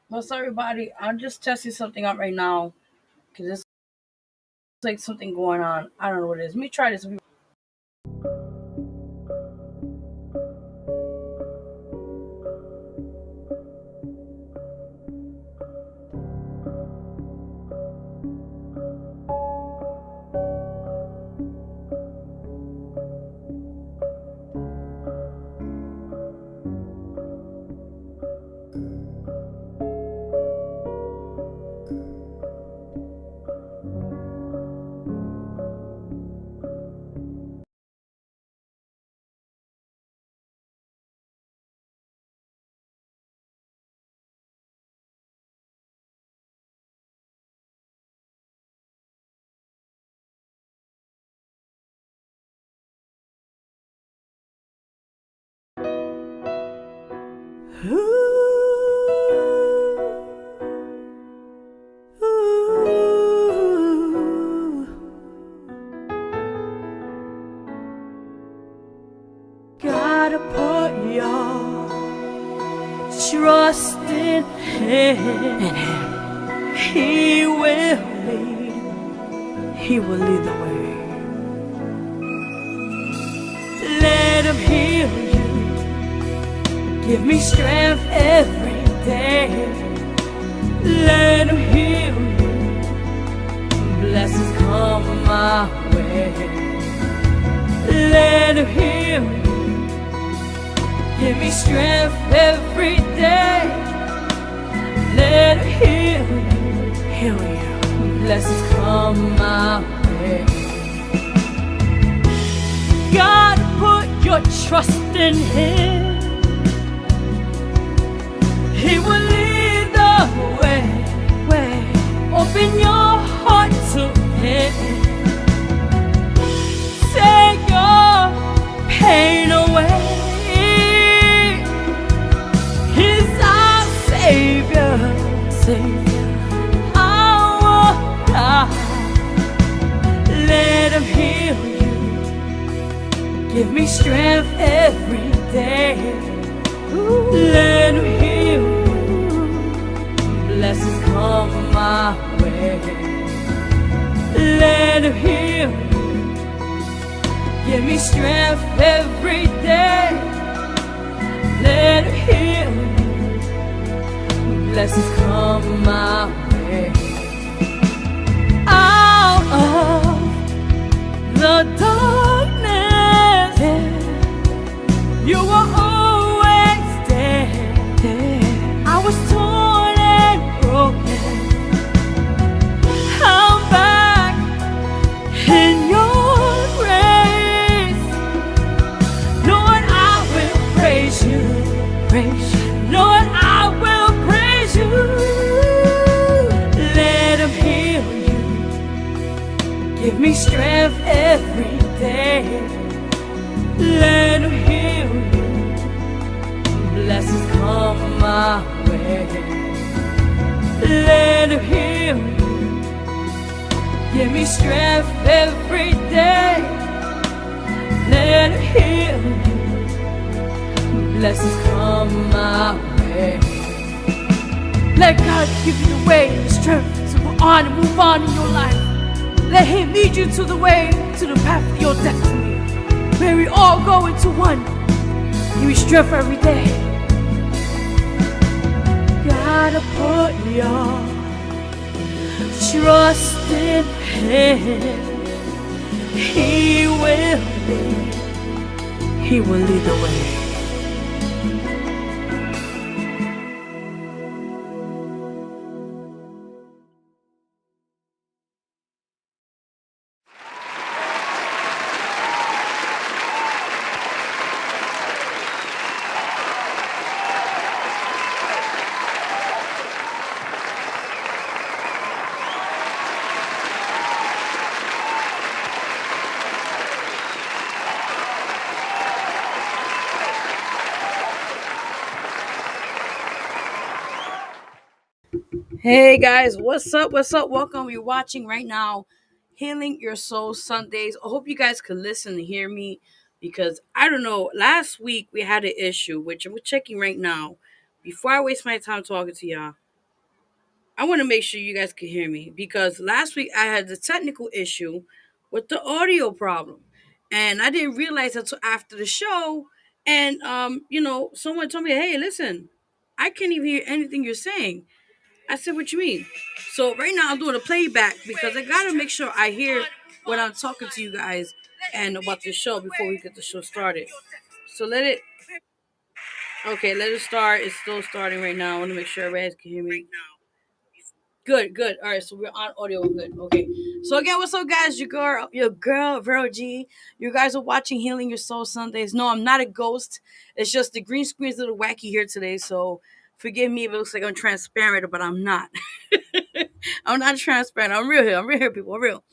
What's up, everybody? I'm just testing something out right now because it's like something going on. I don't know what it is. Let me try this. Gotta put your trust in Him. He will lead the way. Let Him heal you. Give me strength every day. Let Him heal you. Blessings come my way. Let Him heal you. Give me strength every day. Let Him heal you. Blessings come my way. God, put your trust in Him. He will lead the way. Open your heart to Him. Take your pain away. He's our Savior. Our God. Let Him heal you. Give me strength every day. Let Him heal you. Blessings come my way. Let Him heal you. Give me strength every day. Let Him heal you. Blessings come my way. Out of the darkness, you were always there. I was torn and broken. I'm back in your grace. Lord, I will praise you. Lord, I will praise you. Let Him heal you. Give me strength every day. Let Him heal you. Blessings come my way. Let Him heal you. Give me strength every day. Let Him heal you. Blessings come my way. Let God give you the way and the strength to go on and move on in your life. Let Him lead you to the way, to the path of your destiny. May we all go into one. Give me strength every day. Gotta put your trust in Him. He will lead the way. Hey guys, what's up? Welcome. You're watching right now Healing Your Soul Sundays. I hope you guys could listen and hear me because I don't know. Last week we had an issue, which I'm checking right now. Before I waste my time talking to y'all, I want to make sure you guys can hear me because last week I had the technical issue with the audio problem, and I didn't realize until after the show. And someone told me, "Hey, listen, I can't even hear anything you're saying." I said, "What you mean?" So right now I'm doing a playback because I gotta make sure I hear when I'm talking to you guys and about the show before we get the show started. So let it. Okay, let it start. It's still starting right now. I want to make sure everybody can hear me. Good, good. All right, so we're on audio. We're good. Okay. So again, what's up, guys? Your girl, Vero G. You guys are watching Healing Your Soul Sundays. No, I'm not a ghost. It's just the green screen's a little wacky here today. So forgive me if it looks like I'm transparent, but I'm not. I'm not transparent. I'm real here. I'm real here, people. I'm real.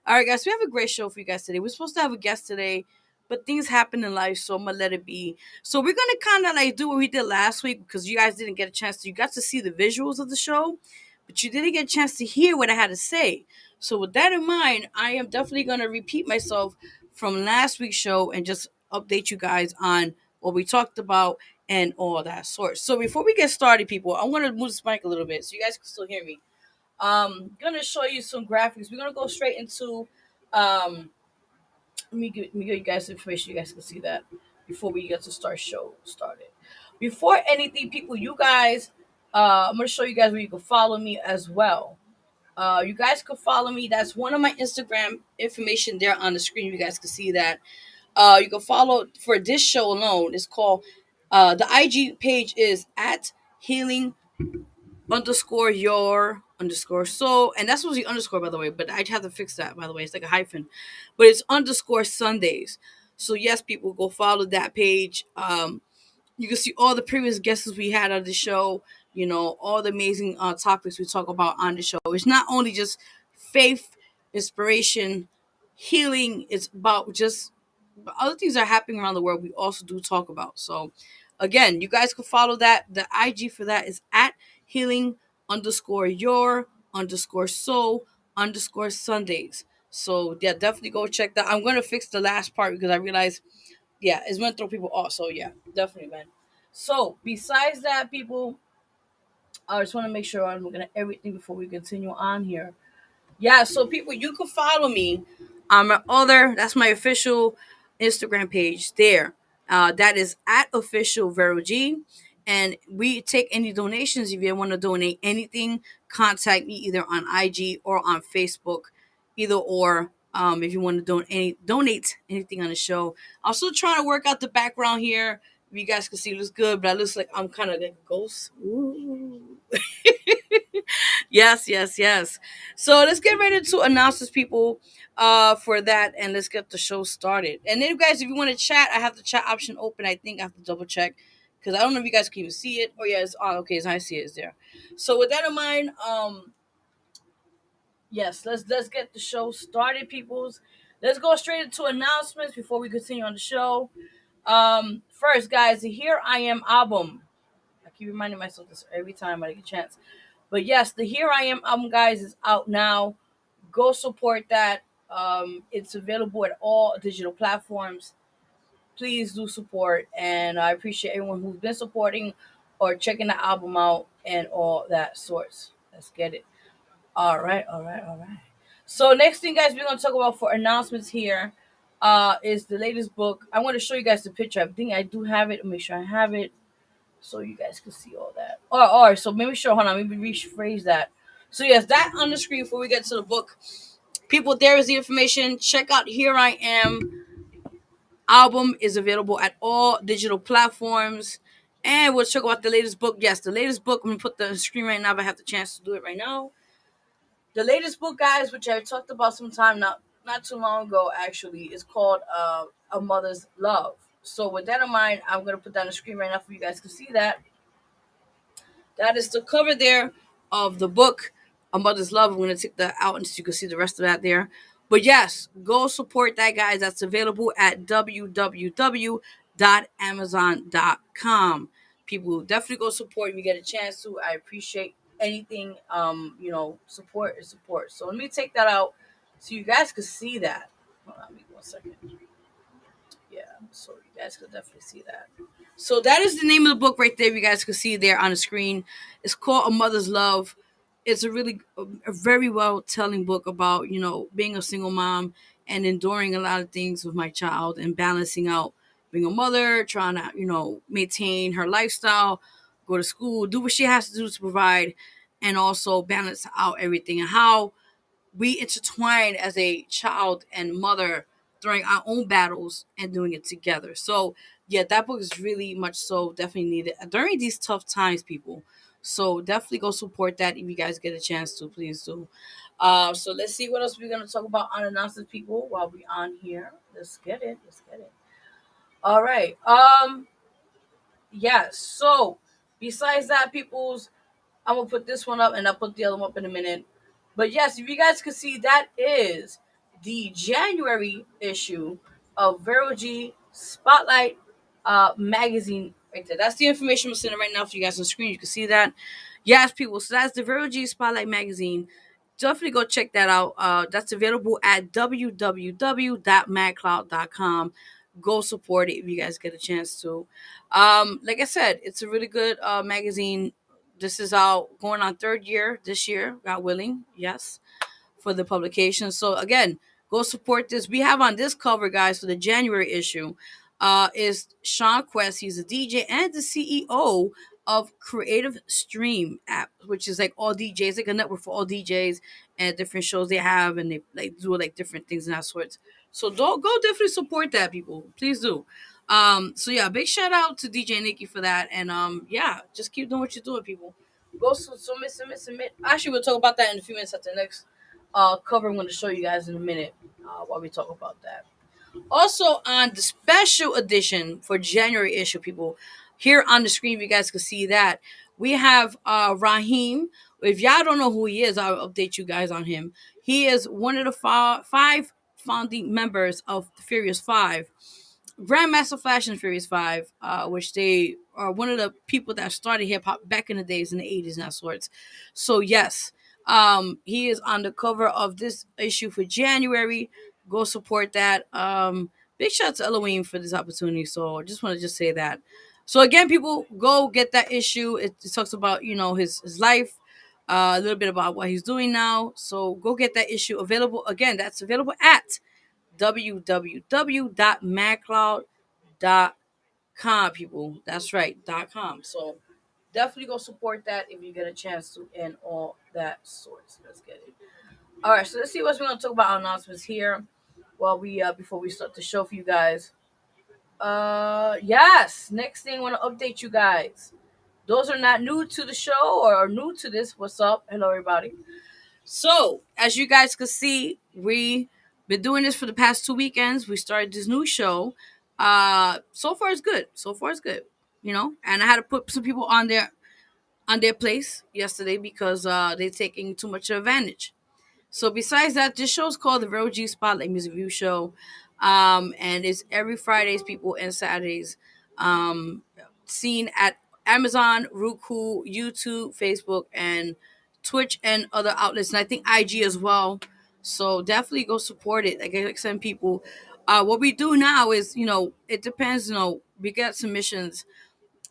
All right, guys. We have a great show for you guys today. We're supposed to have a guest today, but things happen in life, so I'm gonna let it be. So we're gonna kind of like do what we did last week because you guys didn't get a chance to. You got to see the visuals of the show, but you didn't get a chance to hear what I had to say. So with that in mind, I am definitely gonna repeat myself from last week's show and just update you guys on what we talked about and all that sort. So before we get started, people, I'm gonna move this mic a little bit so you guys can still hear me. Gonna show you some graphics. We're gonna go straight into let me give you guys the information. You guys can see that before we get to start show started. Before anything, people, you guys, I'm gonna show you guys where you can follow me as well. You guys can follow me. That's one of my Instagram information there on the screen. You guys can see that. You can follow for this show alone. It's called the IG page is at healing underscore your underscore so, and that's supposed to be underscore, by the way, but I have to fix that, by the way. It's like a hyphen, but it's underscore Sundays. So yes, people, go follow that page. You can see all the previous guests we had on the show, all the amazing topics we talk about on the show. It's not only just faith, inspiration, healing. It's about just other things that are happening around the world we also do talk about. So again, you guys can follow that. The IG for that is at healing underscore your underscore soul underscore Sundays. So yeah, definitely go check that. I'm gonna fix the last part because I realized, yeah, it's gonna throw people off. So yeah, definitely, man. So besides that, people, I just want to make sure I'm looking at everything before we continue on here. Yeah, so people, you can follow me on my other. That's my official Instagram page there. That is at official Vero G, and we take any donations. If you want to donate anything, contact me either on IG or on Facebook, either or. If you want to donate anything on the show, I'm still trying to work out the background here. If you guys can see, it looks good, but it looks like I'm kind of like a ghost. Ooh. Yes, yes, yes. So let's get ready to announce this, people, for that, and let's get the show started. And then, guys, if you want to chat, I have the chat option open. I think I have to double check because I don't know if you guys can even see it. Oh yeah, it's on. Okay, so I see it. It's there. So with that in mind, yes, let's get the show started, peoples. Let's go straight into announcements before we continue on the show. First, guys, the Here I Am album. I keep reminding myself this every time I get a chance. But yes, the Here I Am album, guys, is out now. Go support that. It's available at all digital platforms. Please do support, and I appreciate everyone who's been supporting or checking the album out and all that sorts. Let's get it. All right, all right, all right. So next thing, guys, we're gonna talk about for announcements here, is the latest book. I want to show you guys the picture. I think I do have it. I'll make sure I have it so you guys can see all that. Or so maybe sure. Hold on, maybe rephrase that. So yes, that on the screen before we get to the book. People, there is the information. Check out Here I Am. Album is available at all digital platforms. And we'll talk about the latest book. Yes, the latest book. I'm gonna put the screen right now if I have the chance to do it right now. The latest book, guys, which I talked about sometime not too long ago, actually, is called A Mother's Love. So with that in mind, I'm gonna put that on the screen right now for you guys to see that. That is the cover there of the book, A Mother's Love. I'm going to take that out and so you can see the rest of that there. But yes, go support that, guys. That's available at www.amazon.com. People, definitely go support if you get a chance to. I appreciate anything. Support is support. So let me take that out so you guys can see that. Hold on, give me 1 second. Yeah, so you guys could definitely see that. So that is the name of the book right there. You guys can see there on the screen. It's called A Mother's Love. it's a really a very well telling book about being a single mom and enduring a lot of things with my child and balancing out being a mother, trying to maintain her lifestyle, go to school, do what she has to do to provide, and also balance out everything, and how we intertwine as a child and mother during our own battles and doing it together. So yeah, that book is really much so definitely needed during these tough times, people. So definitely go support that if you guys get a chance to. Please do. So let's see what else we're gonna talk about on announcements, people, while we on here. Let's get it. Let's get it. All right. Yes. So besides that, people's, I'm gonna put this one up and I'll put the other one up in a minute. But yes, if you guys can see, that is the January issue of Vero G Spotlight magazine right there. That's the information I'm sending right now for you guys on the screen. You can see that. Yes, people. So that's the Vero G Spotlight magazine. Definitely go check that out. That's available at www.madcloud.com. Go support it if you guys get a chance to. Like I said, it's a really good magazine. This is out going on third year this year, God willing. Yes, for the publication. So again, go support this. We have on this cover, guys, for the January issue, is Sean Quest. He's a DJ and the CEO of Creative Stream app, which is like all DJs, like a network for all DJs and different shows they have, and they like do like different things and that sorts. So don't go definitely support that, people. Please do. So yeah, big shout out to DJ Nikki for that, and yeah, just keep doing what you're doing, people. Go submit. Actually, we'll talk about that in a few minutes at the next cover I'm going to show you guys in a minute while we talk about that. Also, on the special edition for January issue, people, here on the screen, you guys can see that we have Raheem. If y'all don't know who he is, I'll update you guys on him. He is one of the five founding members of the Furious Five. Grandmaster Flash and Furious Five, which they are one of the people that started hip hop back in the days in the 80s and that sorts. So yes, he is on the cover of this issue for January. Go support that. Big shout out to Elohim for this opportunity. So I just want to just say that. So again, people, go get that issue. It talks about his life, a little bit about what he's doing now. So go get that issue available. Again, that's available at www.madcloud.com, people. That's right, .com. So definitely go support that if you get a chance to, and all that sorts. Let's get it. All right, so let's see what we're gonna talk about our announcements here. While we before we start the show for you guys. Yes. Next thing I want to update you guys. Those are not new to the show or are new to this. What's up? Hello, everybody. So, as you guys can see, we been doing this for the past 2 weekends. We started this new show. So far it's good. So far it's good. And I had to put some people on their place yesterday because they're taking too much advantage. So besides that, this show is called the Vero G Spotlight Music Review Show, and it's every Fridays, people, and Saturdays. Seen at Amazon, Roku, YouTube, Facebook, and Twitch, and other outlets, and I think IG as well. So definitely go support it. Like I said, people. What we do now is, it depends. We get submissions,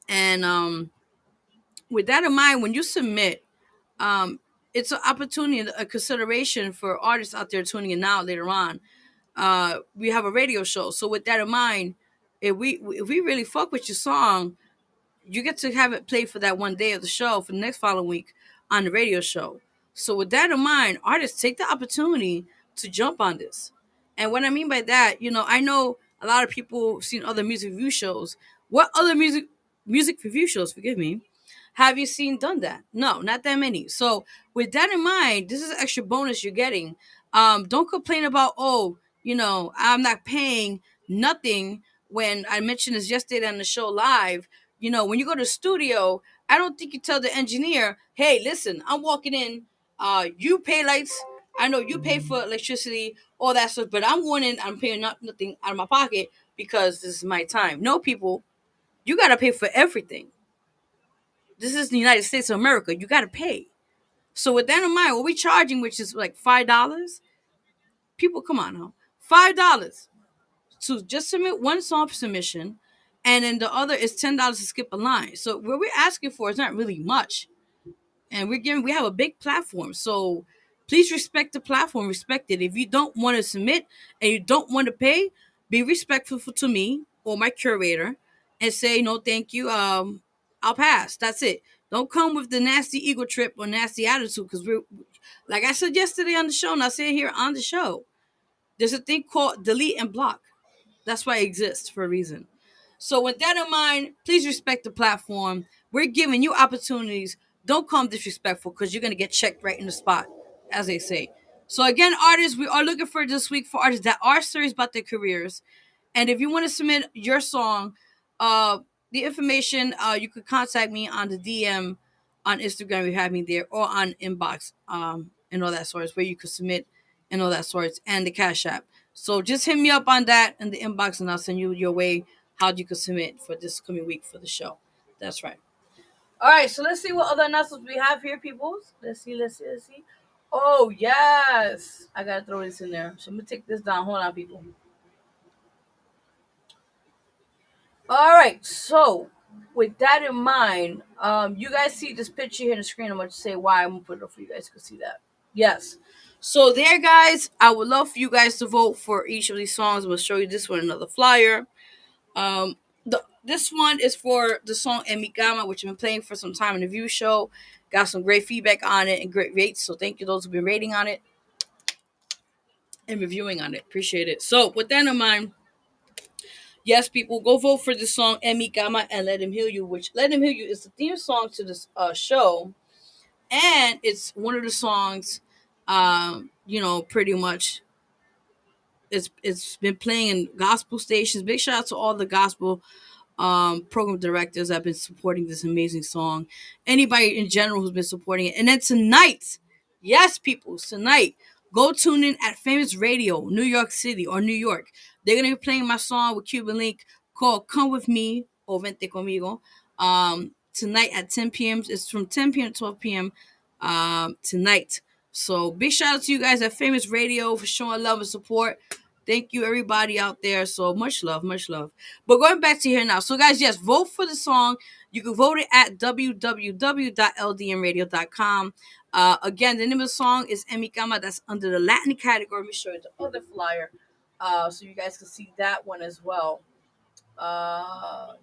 and with that in mind, when you submit, um, it's an opportunity, a consideration for artists out there tuning in now later on. We have a radio show, so with that in mind, if we really fuck with your song, you get to have it played for that one day of the show for the next following week on the radio show. So with that in mind, artists take the opportunity to jump on this. And what I mean by that, I know a lot of people have seen other music review shows. What other music review shows, forgive me, have you seen done that? No, not that many. So with that in mind, this is an extra bonus you're getting. Don't complain about, I'm not paying nothing. When I mentioned this yesterday on the show live, when you go to the studio, I don't think you tell the engineer, hey, listen, I'm walking in, you pay lights, I know you pay for electricity, all that stuff, but I'm going in, I'm paying nothing out of my pocket because this is my time. No, people, you got to pay for everything. This is the United States of America. You got to pay. So with that in mind, what we charging, which is like $5, people, come on now, $5 to just submit one song submission, and then the other is $10 to skip a line. So what we're asking for is not really much. and we have a big platform. So please respect the platform, respect it. If you don't want to submit and you don't want to pay, be respectful to me or my curator and say no thank you. I'll pass. That's it. Don't come with the nasty ego trip or nasty attitude, because we're, like I said yesterday on the show, and I say it here on the show, there's a thing called delete and block. That's why it exists, for a reason. So with that in mind, please respect the platform. We're giving you opportunities. Don't come disrespectful, because you're gonna get checked right in the spot, as they say. So again, artists, we are looking for this week for artists that are serious about their careers. And if you want to submit your song, uh, the information, you could contact me on the DM on Instagram. You have me there, or on inbox, and all that sorts, where you could submit and all that sorts, and the Cash App. So just hit me up on that in the inbox, and I'll send you your way how you can submit for this coming week for the show. That's right. All right, so let's see what other announcements we have here, peoples. Let's see. Oh yes, I gotta throw this in there. So I'm gonna take this down. Hold on, people. All right, so with that in mind, you guys see this picture here on the screen. I'm gonna say why. I'm gonna put it up for you guys to see that. Yes. So there, guys, I would love for you guys to vote for each of these songs. I'm gonna show you this one, another flyer. This one is for the song Emigama, which I've been playing for some time in the View show. Got some great feedback on it and great rates. So thank you those who've been rating on it and reviewing on it. Appreciate it. So with that in mind, yes, people, go vote for the song Emigama and Let Him Heal You, which Let Him Heal You is the theme song to this show. And it's one of the songs, pretty much it's been playing in gospel stations. Big shout out to all the gospel program directors that have been supporting this amazing song. Anybody in general who's been supporting it. And then tonight, yes, people, tonight, go tune in at Famous Radio, New York City or New York. They're gonna be playing my song with Cuban Link called "Come with Me" or "Vente Conmigo." Tonight at 10 p.m. It's from 10 p.m. to 12 p.m. Tonight. So big shout out to you guys at Famous Radio for showing love and support. Thank you, everybody out there. So much love, much love. But going back to here now. So, guys, yes, vote for the song. You can vote it at www.ldmradio.com. Again, the name of the song is Emigama. That's under the Latin category. Let me show you the other flyer so you guys can see that one as well.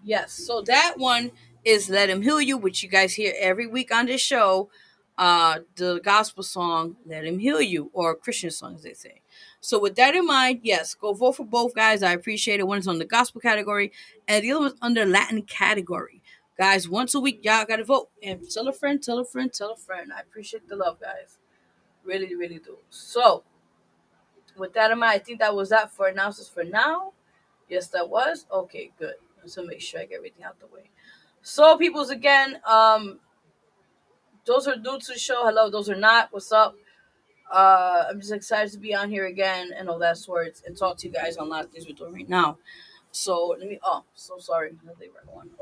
Yes, so that one is Let Him Heal You, which you guys hear every week on this show. The gospel song Let Him Heal You, or Christian song, as they say. So with that in mind, yes, go vote for both, guys. I appreciate it. One is on the gospel category and the other one's under Latin category. Guys, once a week, y'all gotta vote. And tell a friend, tell a friend, tell a friend. I appreciate the love, guys. Really, really do. So with that in mind, I think that was that for announcements for now. Yes, that was. Okay, good. So make sure I get everything out the way. So, peoples, again, those are new to the show. Hello, those are not. What's up? I'm just excited to be on here again and all that sorts and talk to you guys on a lot of things we're doing right now. So let me. Oh, so sorry.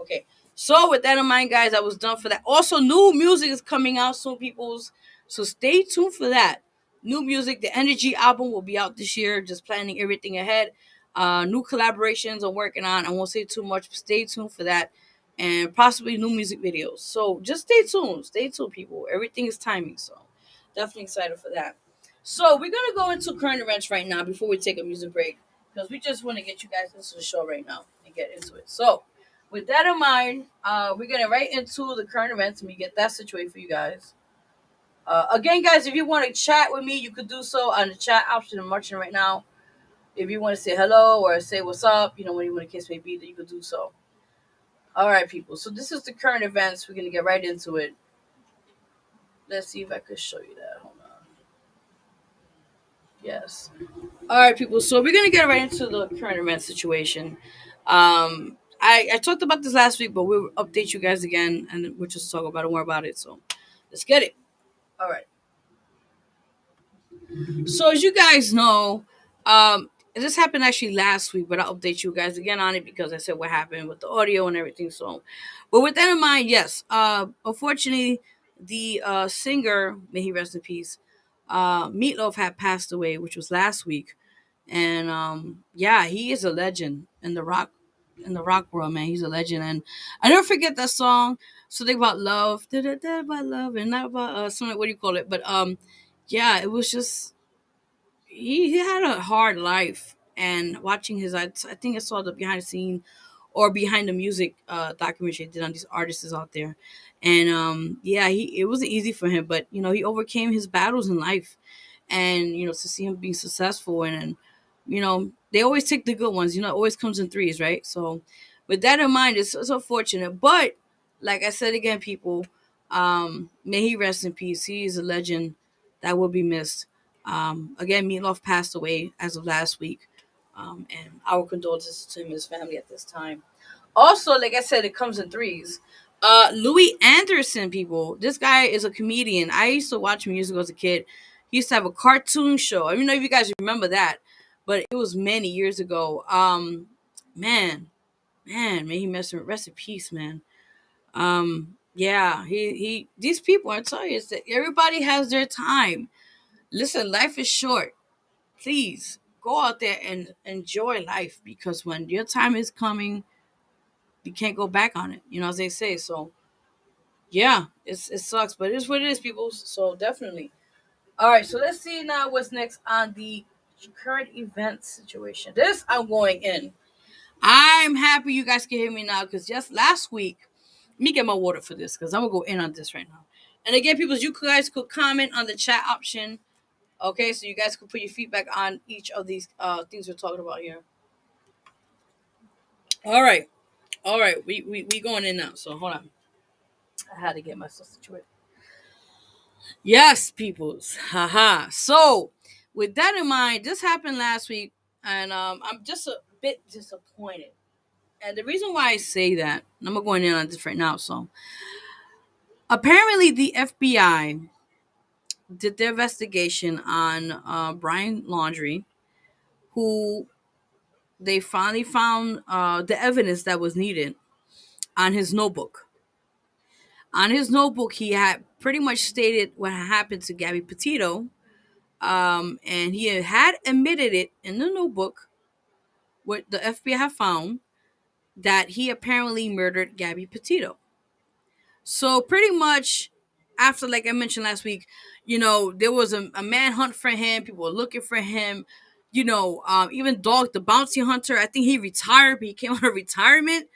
Okay. So with that in mind, guys, I was done for that. Also, new music is coming out soon, peoples. So stay tuned for that. New music. The Energy album will be out this year. Just planning everything ahead. New collaborations I'm working on. I won't say too much, but stay tuned for that. And possibly new music videos. So just stay tuned. Stay tuned, people. Everything is timing. So definitely excited for that. So we're gonna go into current events right now before we take a music break, because we just want to get you guys into the show right now and get into it. So with that in mind, we're getting right into the current events and we get that situated for you guys. Again, guys, if you want to chat with me, you could do so on the chat option I'm watching right now. If you want to say hello or say what's up, when you want to kiss may be, that you could do so. All right, people. So this is the current events. We're gonna get right into it. Let's see if I could show you that. Hold on. Yes. All right, people. So we're gonna get right into the current event situation. I talked about this last week, but we'll update you guys again, and we'll just talk about it more about it. So let's get it. All right. So as you guys know, this happened actually last week, but I'll update you guys again on it because I said what happened with the audio and everything. So, but with that in mind, yes. Unfortunately, the singer, may he rest in peace, Meatloaf had passed away, which was last week, and yeah, he is a legend in the rock in the rock world, man. He's a legend, and I never forget that song. Something about love, da about love, and not about something. What do you call it? But yeah, it was just he had a hard life, and watching his, I think I saw the behind the scene or behind the music documentary they did on these artists out there, and yeah, he it wasn't easy for him, but he overcame his battles in life, and to see him being successful, and they always take the good ones, it always comes in threes, right? So with that in mind, it's so fortunate, but like I said again, people, may he rest in peace. He is a legend that will be missed. Again, Meatloaf passed away as of last week, and our condolences to him and his family at this time. Also, like I said, it comes in threes. Louis Anderson, people. This guy is a comedian. I used to watch music as a kid. He used to have a cartoon show. I don't know if you guys remember that, but it was many years ago. Man, may he rest in peace, man. Yeah, he these people, I tell you, it's that everybody has their time. Listen, life is short. Please go out there and enjoy life, because when your time is coming, you can't go back on it. As they say. So yeah, it sucks, but it's what it is, people. So definitely. All right, so let's see now what's next on the current event situation. This I'm going in. I'm happy you guys can hear me now, because just last week, let me get my water for this, because I'm gonna go in on this right now. And again, people, you guys could comment on the chat option. Okay, so you guys could put your feedback on each of these things we're talking about here. All right, we going in now. So hold on, I had to get myself situated. Yes, peoples. Haha. So, with that in mind, this happened last week, and I'm just a bit disappointed. And the reason why I say that, and I'm going in on this right now. So, apparently, the FBI did their investigation on Brian Laundrie, who they finally found the evidence that was needed on his notebook. On his notebook, he had pretty much stated what happened to Gabby Petito. And he had admitted it in the notebook, what the FBI have found, that he apparently murdered Gabby Petito. So pretty much, after, like I mentioned last week, there was a manhunt for him. People were looking for him. Even Dog, the bounty hunter, I think he retired, but he came out of retirement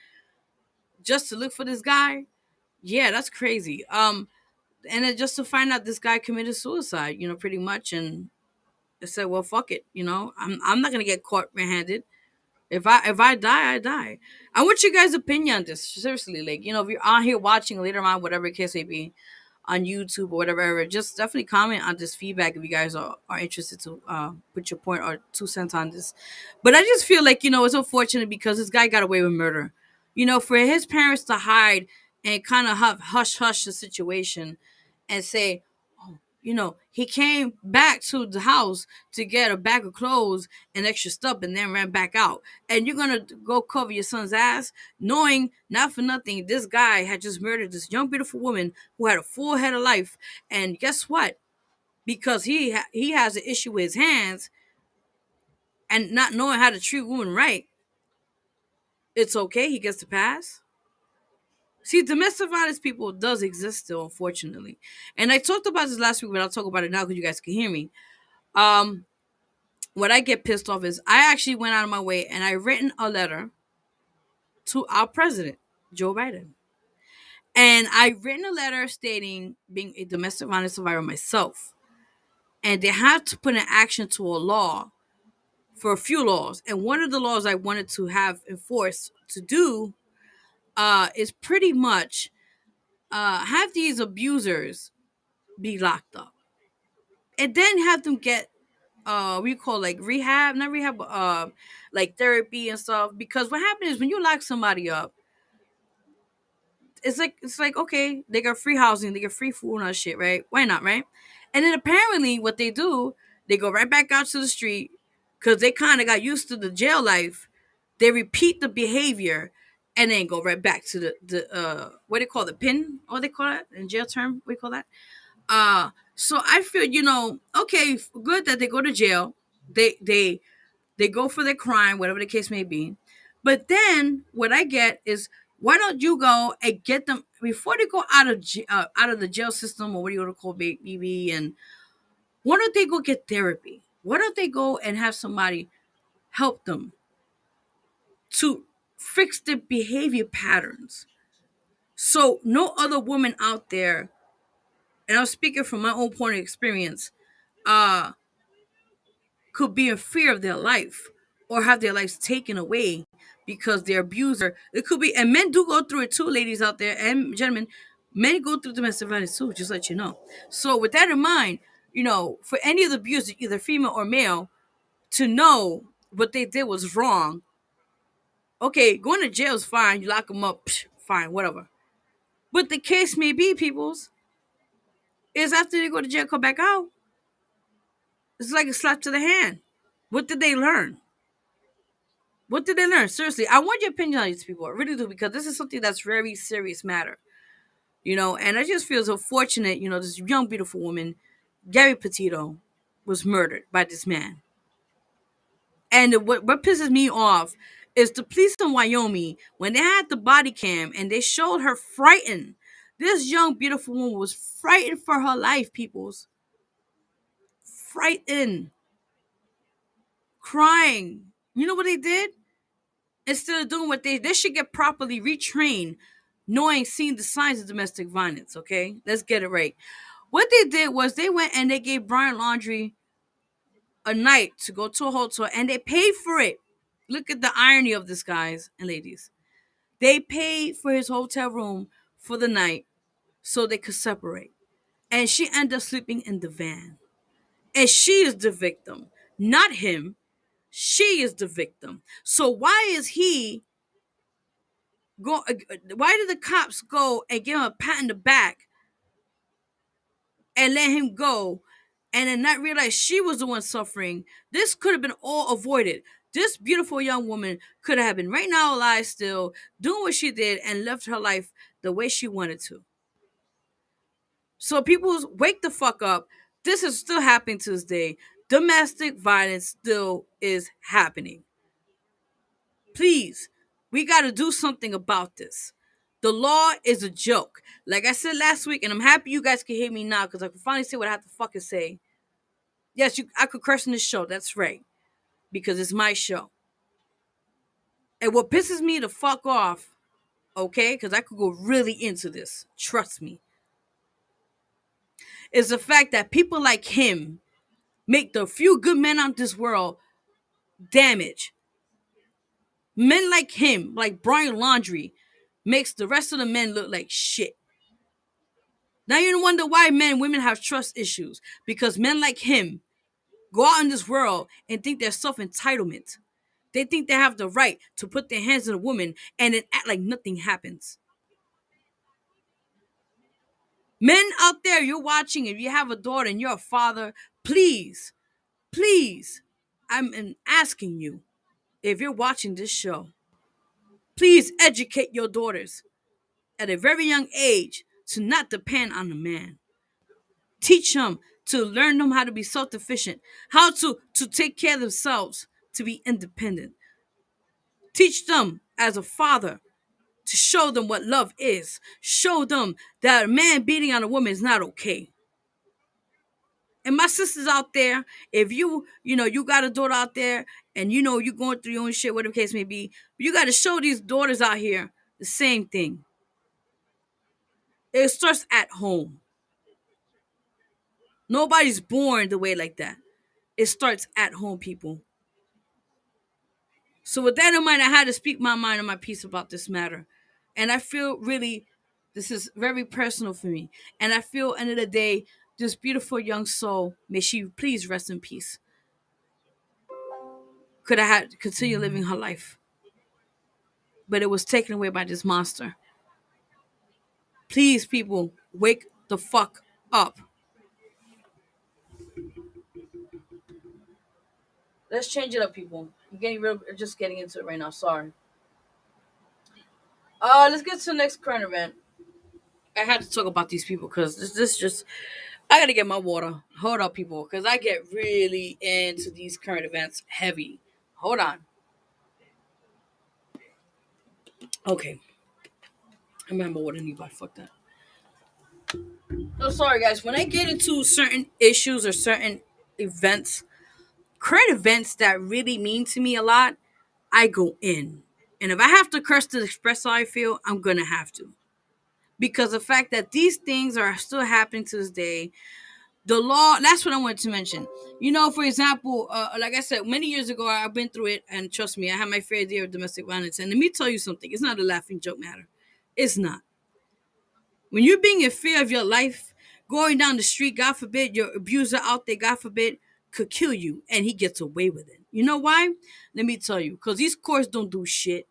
just to look for this guy. Yeah, that's crazy. And then just to find out this guy committed suicide, pretty much, and I said, well, fuck it. I'm not gonna get caught red-handed. If I die, I die. I want you guys' opinion on this. Seriously, like, if you're on here watching later on, whatever the case may be, on YouTube or whatever, just definitely comment on this feedback if you guys are interested to put your point or 2 cents on this. But I just feel like, it's unfortunate because this guy got away with murder. For his parents to hide and kind of have hush the situation and say, he came back to the house to get a bag of clothes and extra stuff and then ran back out. And you're going to go cover your son's ass, knowing, not for nothing, this guy had just murdered this young, beautiful woman who had a full head of life. And guess what? Because he has an issue with his hands and not knowing how to treat women right, it's okay. He gets to pass. See, domestic violence, people, does exist still, unfortunately. And I talked about this last week, but I'll talk about it now because you guys can hear me. Um, what I get pissed off is I actually went out of my way and I written a letter to our president, Joe Biden. And I written a letter stating being a domestic violence survivor myself. And they have to put an action to a law for a few laws. And one of the laws I wanted to have enforced to do is pretty much have these abusers be locked up. And then have them get we call like rehab, not rehab, but like therapy and stuff. Because what happens is when you lock somebody up, it's like okay, they got free housing, they get free food and all that shit, right? Why not, right? And then apparently what they do, they go right back out to the street because they kind of got used to the jail life. They repeat the behavior and then go right back to the what they call the pin, what they call that in jail term, what do you call that? So I feel, okay, good that they go to jail. They go for their crime, whatever the case may be. But then what I get is, why don't you go and get them before they go out of the jail system, or what do you want to call BB, and why don't they go get therapy? Why don't they go and have somebody help them to fix their behavior patterns? So no other woman out there, and I'm speaking from my own point of experience, uh, could be in fear of their life or have their lives taken away because their abuser. It could be, and men do go through it too, ladies out there and gentlemen. Men go through domestic violence too, just let you know. So with that in mind, for any of the abusers, either female or male, to know what they did was wrong. Okay, going to jail is fine. You lock them up, fine, whatever. But the case may be, peoples, is after they go to jail, come back out, it's like a slap to the hand. What did they learn? What did they learn? Seriously, I want your opinion on these people. I really do, because this is something that's very serious matter. And I just feel so fortunate, this young, beautiful woman, Gary Petito, was murdered by this man. And what pisses me off is the police in Wyoming, when they had the body cam and they showed her frightened. This young, beautiful woman was frightened for her life, peoples. Frightened. Crying. You know what they did? Instead of doing what they should get properly retrained, seeing the signs of domestic violence, okay? Let's get it right. What they did was they went and they gave Brian Laundrie a night to go to a hotel, and they paid for it. Look at the irony of this, guys and ladies. They paid for his hotel room for the night so they could separate. And she ended up sleeping in the van. And she is the victim, not him. She is the victim. So why is he go? Why did the cops go and give him a pat in the back and let him go, and then not realize she was the one suffering? This could have been all avoided. This beautiful young woman could have been right now alive, still doing what she did, and lived her life the way she wanted to. So people, wake the fuck up. This is still happening to this day. Domestic violence still is happening. Please, we got to do something about this. The law is a joke. Like I said last week, and I'm happy you guys can hear me now because I can finally say what I have to fucking say. Yes, I could curse in this show. That's right. Because it's my show. And what pisses me the fuck off, okay, because I could go really into this, trust me, is the fact that people like him make the few good men out this world damage. Men like him, like Brian Laundrie, makes the rest of the men look like shit. Now you wonder why women have trust issues. Because men like him go out in this world and think they're self-entitlement. They think they have the right to put their hands on a woman and then act like nothing happens. Men out there, you're watching, if you have a daughter and you're a father, please, I'm asking you, if you're watching this show, please educate your daughters at a very young age to not depend on a man. Teach them to learn them how to be self-sufficient, how to take care of themselves, to be independent. Teach them as a father to show them what love is. Show them that a man beating on a woman is not okay. And my sisters out there, if you got a daughter out there and you're going through your own shit, whatever the case may be, you got to show these daughters out here the same thing. It starts at home. Nobody's born the way like that. It starts at home, people. So with that in mind, I had to speak my mind and my piece about this matter. And I feel really, this is very personal for me. And I feel, end of the day, this beautiful young soul, may she please rest in peace, could have had to continue living her life. But it was taken away by this monster. Please, people, wake the fuck up. Let's change it up, people. Just getting into it right now. Sorry. Let's get to the next current event. I had to talk about these people because this just, I gotta get my water. Hold up, people, because I get really into these current events heavy. Hold on. Okay, I remember what I need, but fuck that. Oh, sorry, guys. When I get into certain issues or certain events, current events that really mean to me a lot, I go in. And if I have to curse to express how I feel, I'm gonna have to. Because the fact that these things are still happening to this day, the law, that's what I wanted to mention. For example, like I said, many years ago, I've been through it, and trust me, I had my fair share of domestic violence. And let me tell you something, it's not a laughing joke matter. It's not. When you're being in fear of your life, going down the street, God forbid, your abuser out there, God forbid, could kill you, and he gets away with it. You know why? Let me tell you, because these courts don't do shit.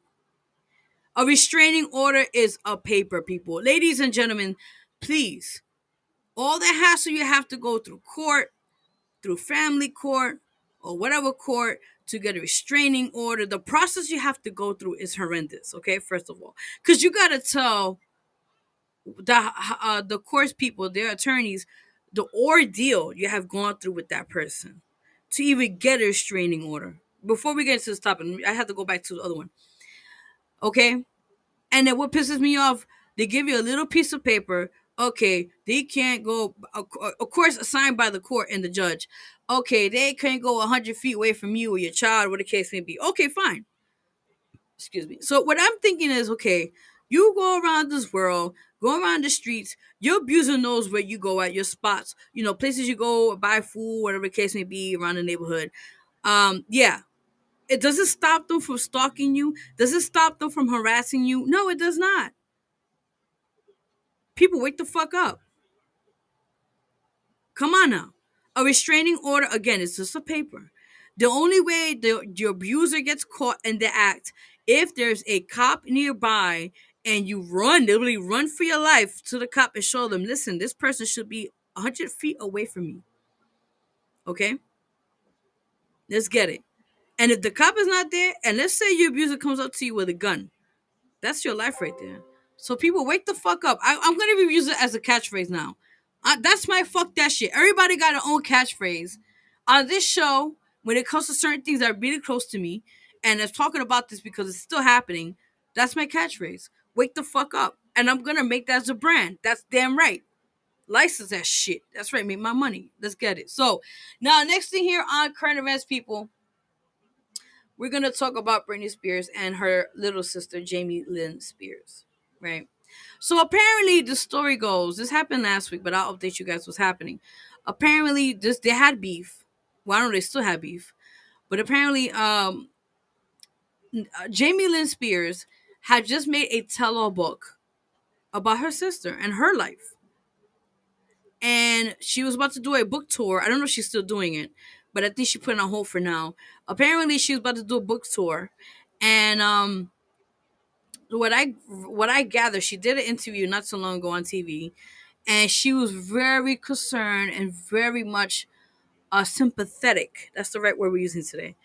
A restraining order is a paper, people. Ladies and gentlemen, please, all that hassle you have to go through court, through family court, or whatever court to get a restraining order, the process you have to go through is horrendous, okay? First of all, because you got to tell the course people, their attorneys, the ordeal you have gone through with that person to even get a restraining order. Before we get into this topic, I have to go back to the other one, okay? And then what pisses me off, they give you a little piece of paper. Okay, they can't go, of course, assigned by the court and the judge. Okay, they can't go 100 feet away from you or your child, what the case may be. Okay, fine. Excuse me. So what I'm thinking is, okay, you go around this world, go around the streets. Your abuser knows where you go at your spots. Places you go buy food, whatever the case may be around the neighborhood. Yeah. It doesn't stop them from stalking you. Does it stop them from harassing you? No, it does not. People, wake the fuck up. Come on now. A restraining order, again, it's just a paper. The only way your abuser gets caught in the act, if there's a cop nearby and you literally run for your life to the cop and show them, listen, this person should be 100 feet away from me. Okay? Let's get it. And if the cop is not there, and let's say your abuser comes up to you with a gun, that's your life right there. So people, wake the fuck up. I'm gonna use it as a catchphrase now. That's my fuck that shit. Everybody got their own catchphrase. On this show, when it comes to certain things that are really close to me, and I'm talking about this because it's still happening, that's my catchphrase. Wake the fuck up. And I'm gonna make that as a brand. That's damn right. License that shit. That's right, make my money. Let's get it. So now, next thing here on current events, people, we're gonna talk about Britney Spears and her little sister Jamie Lynn Spears, right? So apparently, the story goes, this happened last week, but I'll update you guys what's happening. Apparently, they had beef. Well, I don't know, they still have beef, but apparently, Jamie Lynn Spears had just made a tell-all book about her sister and her life, and she was about to do a book tour. I don't know if she's still doing it, but I think she put it on hold for now. Apparently, she was about to do a book tour, and what I gather, she did an interview not so long ago on TV, and she was very concerned and very much sympathetic. That's the right word we're using today.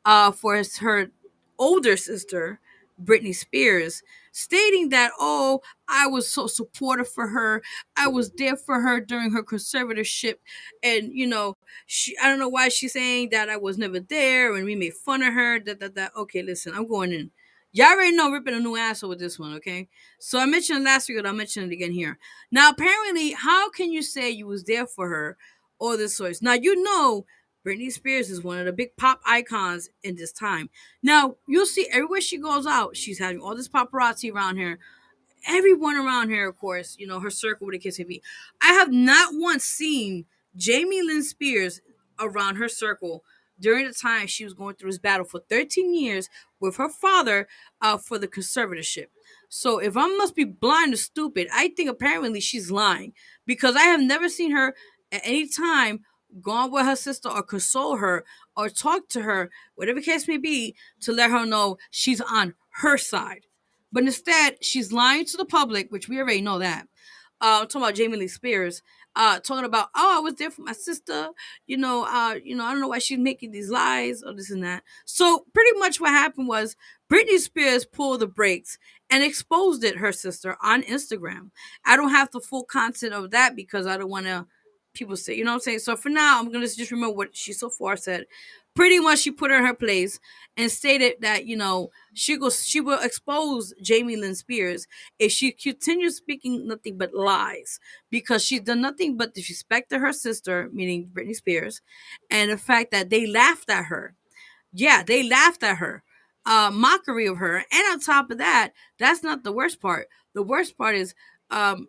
For her older sister, Britney Spears, stating that, oh, I was so supportive for her. I was there for her during her conservatorship. And, I don't know why she's saying that I was never there and we made fun of her. That. Okay, listen, I'm going in. Y'all already know ripping a new asshole with this one, okay? So I mentioned it last week, but I'll mention it again here. Now, apparently, how can you say you was there for her or this source? Now, Britney Spears is one of the big pop icons in this time. Now, you'll see everywhere she goes out, she's having all this paparazzi around her. Everyone around here, of course, her circle with the kids may be. I have not once seen Jamie Lynn Spears around her circle during the time she was going through this battle for 13 years with her father for the conservatorship. So if I must be blind or stupid, I think apparently she's lying, because I have never seen her at any time gone with her sister or console her or talk to her, whatever case may be, to let her know she's on her side. But instead, she's lying to the public, which we already know that. Talking about Jamie Lee Spears, talking about, oh, I was there for my sister. I don't know why she's making these lies or this and that. So pretty much what happened was Britney Spears pulled the brakes and exposed her sister on Instagram. I don't have the full content of that because I don't want to people say. You know what I'm saying? So for now, I'm gonna just remember what she so far said. Pretty much, she put her in her place and stated that she will expose Jamie Lynn Spears if she continues speaking nothing but lies, because she's done nothing but disrespect to her sister, meaning Britney Spears, and the fact that they laughed at her. Yeah, they laughed at her, mockery of her, and on top of that, that's not the worst part. The worst part is, um,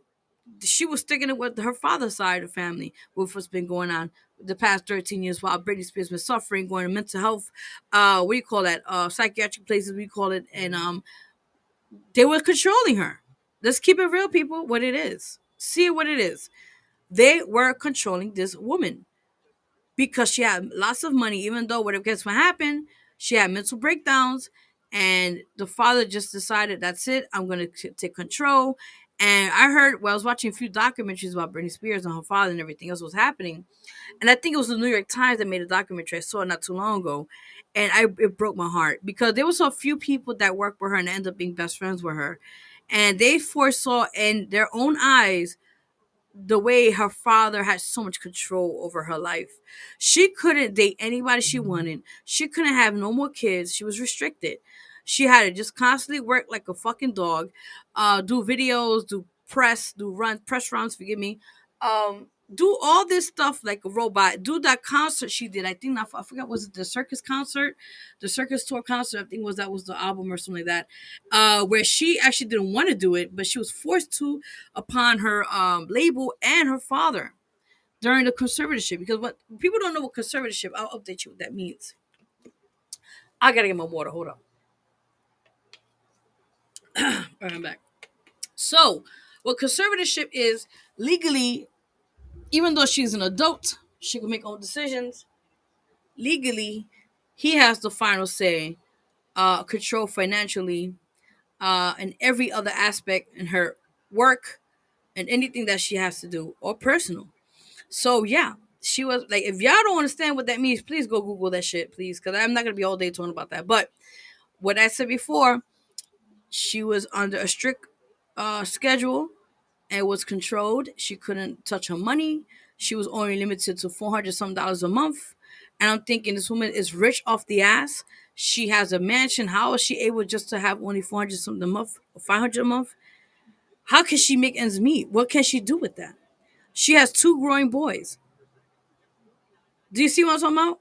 she was sticking it with her father's side of the family with what's been going on the past 13 years while Britney Spears been suffering, going to mental health, what do you call that? Psychiatric places, we call it. And they were controlling her. Let's keep it real, people, what it is. See what it is. They were controlling this woman because she had lots of money, even though what guess what happened? She had mental breakdowns, and the father just decided, that's it, I'm gonna take control. And I heard, well, I was watching a few documentaries about Britney Spears and her father and everything else was happening. And I think it was the New York Times that made a documentary. I saw it not too long ago. And it broke my heart because there was a few people that worked with her and ended up being best friends with her. And they foresaw in their own eyes the way her father had so much control over her life. She couldn't date anybody she wanted. She couldn't have no more kids. She was restricted. She had to just constantly work like a fucking dog, do videos, press runs, forgive me, do all this stuff like a robot. Do that concert she did. I think I forgot, was it the circus concert, the circus tour concert? I think that was the album or something like that, where she actually didn't want to do it, but she was forced to upon her label and her father during the conservatorship. Because what people don't know what conservatorship, I'll update you what that means. I gotta get my water. Hold up. All right, I'm back. So, what conservatorship is legally, even though she's an adult, she can make her own decisions. Legally, he has the final say, control financially, and every other aspect in her work and anything that she has to do or personal. So yeah, she was like, if y'all don't understand what that means, please go Google that shit, please, because I'm not gonna be all day talking about that. But what I said before, she was under a strict schedule and was controlled. She couldn't touch her money. She was only limited to $400 a month. And I'm thinking, this woman is rich off the ass. She has a mansion. How is she able just to have only 400 something a month or 500 a month? How can she make ends meet? What can she do with that? She has two growing boys. Do you see what I'm talking about?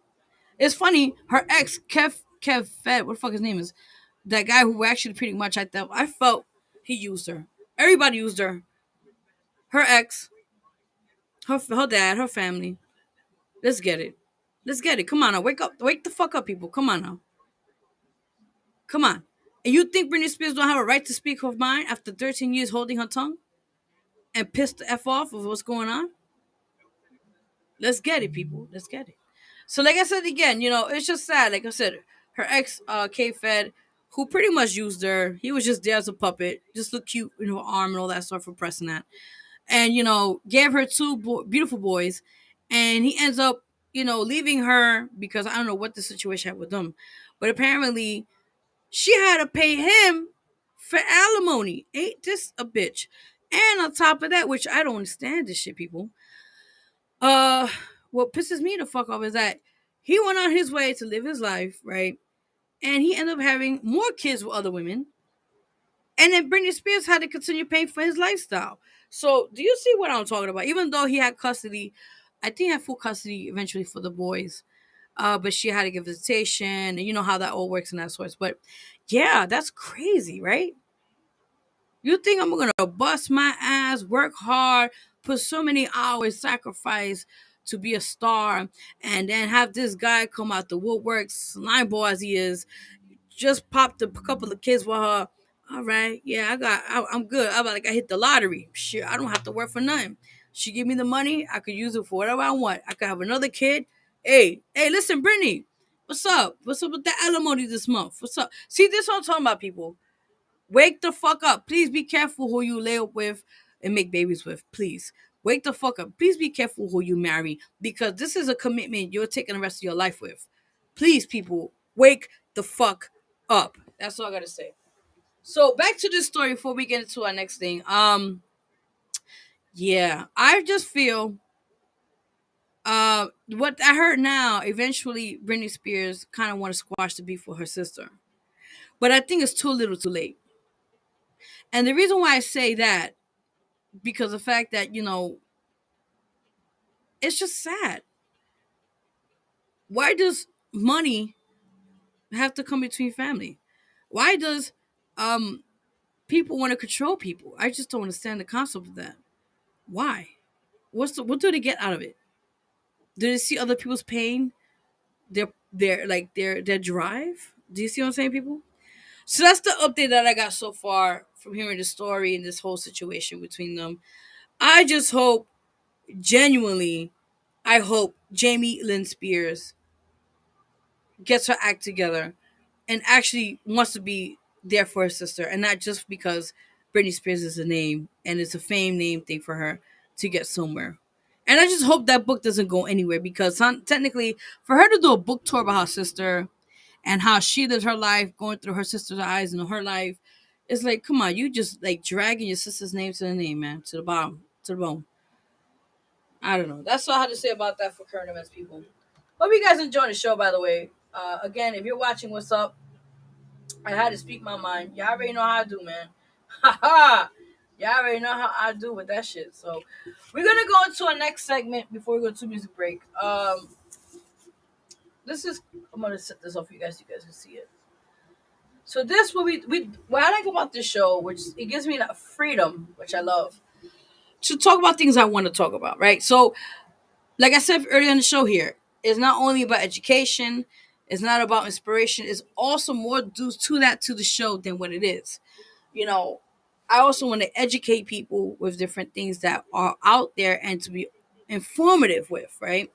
It's funny. Her ex, Kev Fed, what the fuck his name is? That guy who actually pretty much I felt he used her. Everybody used her. Her ex, her dad, her family. Let's get it. Let's get it. Come on now. Wake up. Wake the fuck up, people. Come on now. Come on. And you think Britney Spears don't have a right to speak her mind after 13 years holding her tongue and pissed the F off of what's going on? Let's get it, people. Let's get it. So, like I said again, it's just sad. Like I said, her ex, K-Fed, who pretty much used her, he was just there as a puppet, just look cute in her arm and all that stuff for pressing that. And, gave her two beautiful boys. And he ends up, leaving her because I don't know what the situation had with them. But apparently, she had to pay him for alimony. Ain't this a bitch? And on top of that, which I don't understand this shit, people. Uh, what pisses me the fuck off is that he went on his way to live his life, right? And he ended up having more kids with other women. And then Britney Spears had to continue paying for his lifestyle. So, do you see what I'm talking about? Even though he had custody, I think he had full custody eventually for the boys. But she had to give visitation, and you know how that all works in that source. But yeah, that's crazy, right? You think I'm gonna bust my ass, work hard, put so many hours, sacrifice to be a star, and then have this guy come out the woodworks, slime ball as he is, just popped a couple of kids with her. All right, yeah, I'm good. I hit the lottery. Shit, I don't have to work for nothing. She give me the money, I could use it for whatever I want. I could have another kid. Hey, listen, Brittany, what's up? What's up with the alimony this month? What's up? See, this is what I'm talking about, people. Wake the fuck up. Please be careful who you lay up with and make babies with. Please. Wake the fuck up. Please be careful who you marry because this is a commitment you're taking the rest of your life with. Please, people, wake the fuck up. That's all I gotta say. So back to this story before we get into our next thing. Yeah, I just feel What I heard now, eventually Britney Spears kind of want to squash the beef with her sister, but I think it's too little, too late. And the reason why I say that, because the fact that it's just sad. Why does money have to come between family? Why does um people want to control people? I just don't understand the concept of that. Why? What do they get out of it? Do they see other people's pain? Their drive? Do you see what I'm saying, people? So that's the update that I got so far from hearing the story and this whole situation between them. I just hope, genuinely, I hope Jamie Lynn Spears gets her act together and actually wants to be there for her sister, and not just because Britney Spears is a name and it's a fame name thing for her to get somewhere. And I just hope that book doesn't go anywhere, because technically, for her to do a book tour about her sister and how she lived her life going through her sister's eyes and her life, it's like, come on, you just like dragging your sister's name to the name, man, to the bottom, to the bone. I don't know. That's all I had to say about that for current events, people. Hope you guys enjoyed the show, by the way. Again, if you're watching, what's up? I had to speak my mind. Y'all already know how I do, man. Ha ha! Y'all already know how I do with that shit. So we're gonna go into our next segment before we go to music break. This is I'm gonna set this up for you guys so you guys can see it. So this what I like about this show, which it gives me that freedom, which I love, to talk about things I want to talk about, right? So like I said earlier in the show here, it's not only about education, it's not about inspiration, it's also more due to that to the show than what it is. You know, I also want to educate people with different things that are out there and to be informative with, right?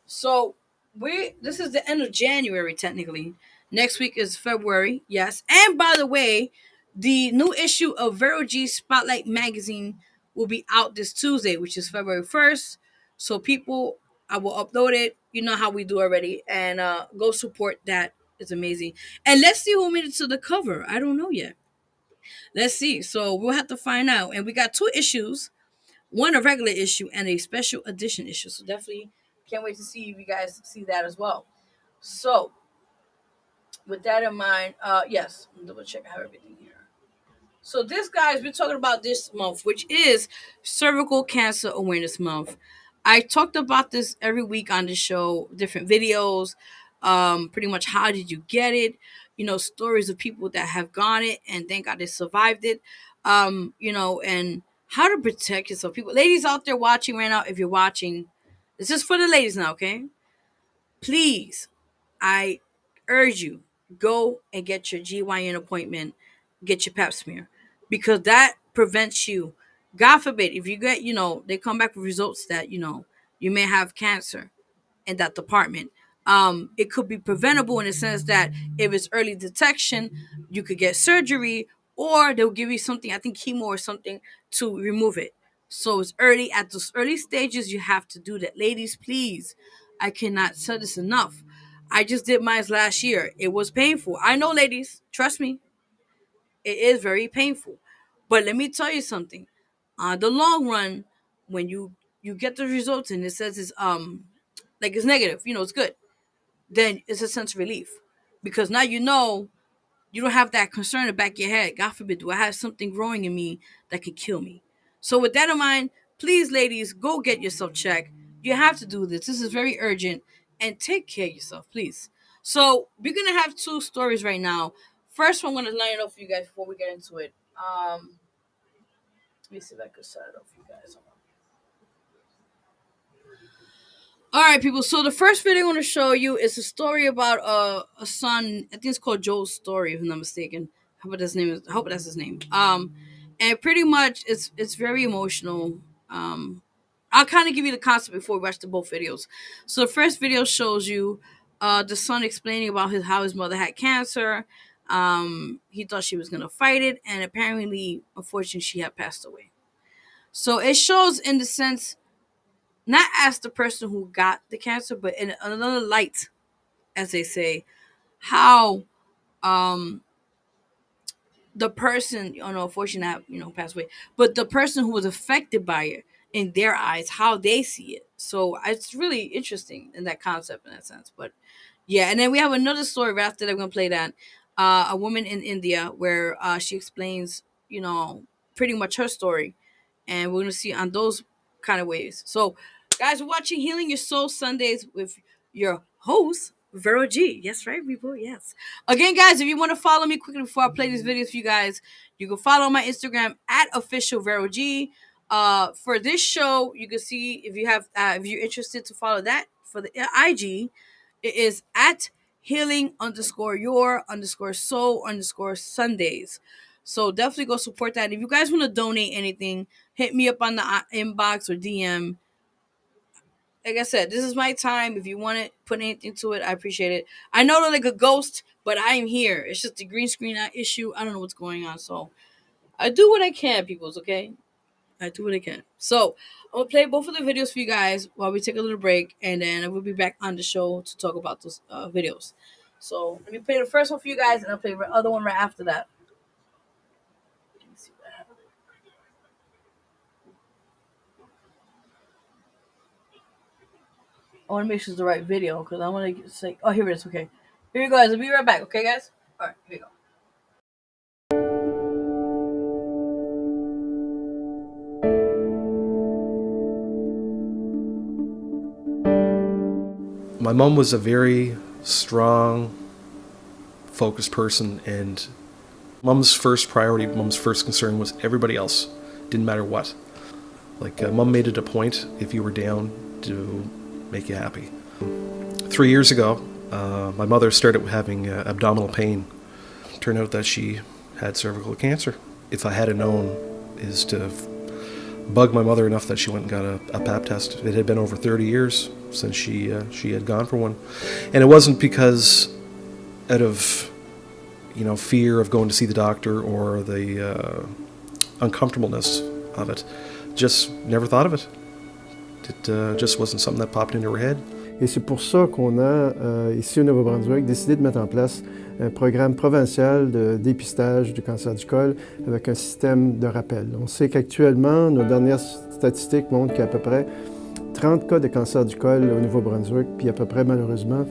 So we this is the end of January technically. Next week is February, yes. And by the way, the new issue of Vero G Spotlight magazine will be out this Tuesday, which is February 1st. So people, I will upload it. You know how we do already. And go support that. It's amazing. And let's see who made it to the cover. I don't know yet. Let's see. So we'll have to find out. And we got two issues, one a regular issue and a special edition issue. So definitely can't wait to see if you guys see that as well. So with that in mind, yes, double check I have everything here. So this, guys, we're talking about this month, which is Cervical Cancer Awareness Month. I talked about this every week on the show, different videos, pretty much how did you get it, stories of people that have gone it and thank God they survived it, and how to protect yourself. People, ladies out there watching right now, if you're watching, this is for the ladies now, okay? Please, I urge you, go and get your GYN appointment, get your pap smear, because that prevents you. God forbid, if you get, they come back with results that, you may have cancer in that department. It could be preventable in the sense that if it's early detection, you could get surgery, or they'll give you something, I think chemo or something, to remove it. So it's early, at those early stages, you have to do that. Ladies, please, I cannot say this enough. I just did mine last year. It was painful. I know, ladies, trust me, it is very painful. But let me tell you something. On the long run, when you get the results and it says it's like it's negative, it's good, then it's a sense of relief, because now you don't have that concern in the back of your head. God forbid, do I have something growing in me that could kill me? So with that in mind, please, ladies, go get yourself checked. You have to do this. This is very urgent, and take care of yourself, please. So we're gonna have two stories right now. First one, I'm gonna line it up for you guys before we get into it. Let me see if I can set it up for you guys. All right, people. So the first video I want to show you is a story about a son. I think it's called Joel's Story, if I'm not mistaken. I hope that's his name. And pretty much it's very emotional. I'll kind of give you the concept before we watch the both videos. So the first video shows you the son explaining about how his mother had cancer. He thought she was gonna fight it, and apparently, unfortunately, she had passed away. So it shows in the sense, not as the person who got the cancer, but in another light, as they say, how the person, unfortunately, passed away, but the person who was affected by it in their eyes, how they see it. So it's really interesting in that concept, in that sense. But yeah, and then we have another story right after that. We're gonna play that. A woman in India where she explains, pretty much her story, and we're gonna see on those kind of ways. So, guys, we're watching Healing Your Soul Sundays with your host Vero G. Yes, right, people. Yes. Again, guys, if you want to follow me quickly before I play these videos for you guys, you can follow my Instagram at official Vero G. For this show, you can see if you're interested to follow that for the IG, it is at healing_your_soul_Sundays. So definitely go support that. If you guys want to donate anything, hit me up on the inbox or DM. Like I said, this is my time. If you want to put anything to it, I appreciate it. I know they're like a ghost, but I am here. It's just the green screen issue. I don't know what's going on. So I do what I can, peoples, okay? I do what I can. So I'm gonna play both of the videos for you guys while we take a little break, and then I will be back on the show to talk about those videos. So let me play the first one for you guys, and I'll play the other one right after that. Let me see that. I want to make sure it's the right video because I want to say, oh, here it is. Okay, here you guys. I'll be right back. Okay, guys. All right, here you go. My mom was a very strong, focused person, and mom's first priority, mom's first concern was everybody else. Didn't matter what. Like, mom made it a point, if you were down, to make you happy. 3 years ago, my mother started having abdominal pain. Turned out that she had cervical cancer. If I had known, is to bug my mother enough that she went and got a pap test. It had been over 30 years since she had gone for one, and it wasn't because out of fear of going to see the doctor or the uncomfortableness of it. Just never thought of it. It just wasn't something that popped into her head. Et c'est pour ça qu'on a, ici au Nouveau-Brunswick, décidé de mettre en place un programme provincial de dépistage du cancer du col avec un système de rappel. On sait qu'actuellement, nos dernières statistiques montrent qu'il y a à peu près 30 cas de cancer du col au Nouveau-Brunswick, puis à peu près, malheureusement,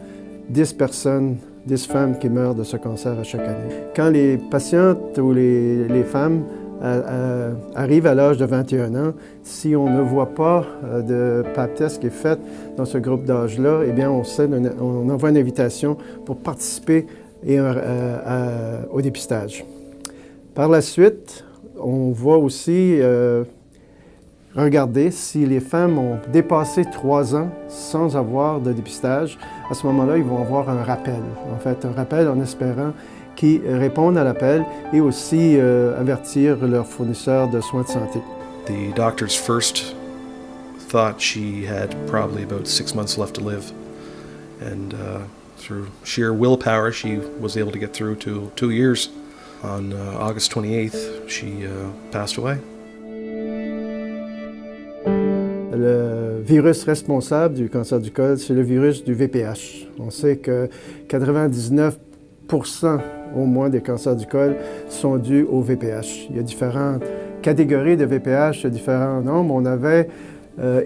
10 femmes qui meurent de ce cancer à chaque année. Quand les patientes ou les femmes arrivent à l'âge de 21 ans, si on ne voit pas de pap test qui est fait dans ce groupe d'âge-là, eh bien, on envoie une invitation pour participer au dépistage. Par la suite, on va aussi regarder si les femmes ont dépassé 3 ans sans avoir de dépistage. À ce moment-là, ils vont avoir un rappel. En fait, un rappel en espérant qui répondent à l'appel et aussi avertir leurs fournisseurs de soins de santé. The doctors first thought she had probably about 6 months left to live, and through sheer willpower, she was able to get through to 2 years. On August 28th, she passed away. Le virus responsable du cancer du col, c'est le virus du VPH. On sait que 99% au moins des cancers du col sont dus au VPH. Il y a différentes catégories de VPH, différents nombres. On avait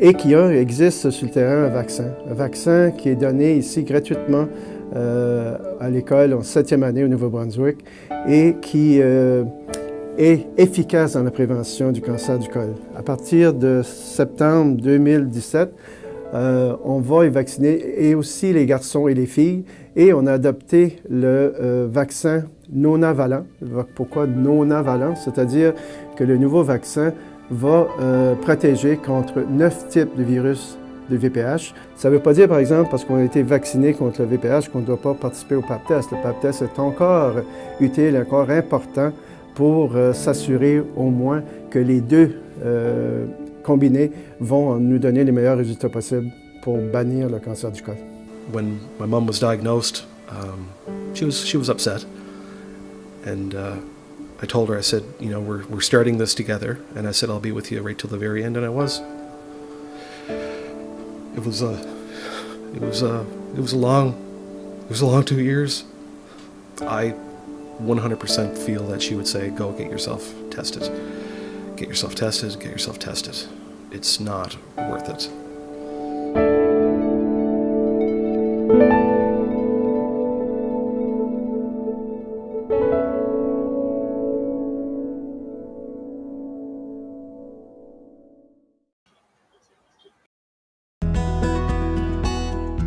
et qui existe sur le terrain un vaccin qui est donné ici gratuitement à l'école en 7e année au Nouveau-Brunswick et qui est efficace dans la prévention du cancer du col. À partir de septembre 2017, on va y vacciner et aussi les garçons et les filles. Et on a adopté le vaccin non-avalent. Pourquoi non-avalent? C'est-à-dire que le nouveau vaccin va protéger contre 9 types de virus de VPH. Ça ne veut pas dire, par exemple, parce qu'on a été vacciné contre le VPH, qu'on ne doit pas participer au pap test. Le pap test est encore utile, encore important pour s'assurer au moins que les deux combinés vont nous donner les meilleurs résultats possibles pour bannir le cancer du col. When my mom was diagnosed, she was upset, and I told her, I said, we're starting this together, and I said I'll be with you right till the very end, and I was. It was a long 2 years. I 100% feel that she would say, go get yourself tested. Get yourself tested, get yourself tested. it's not worth it.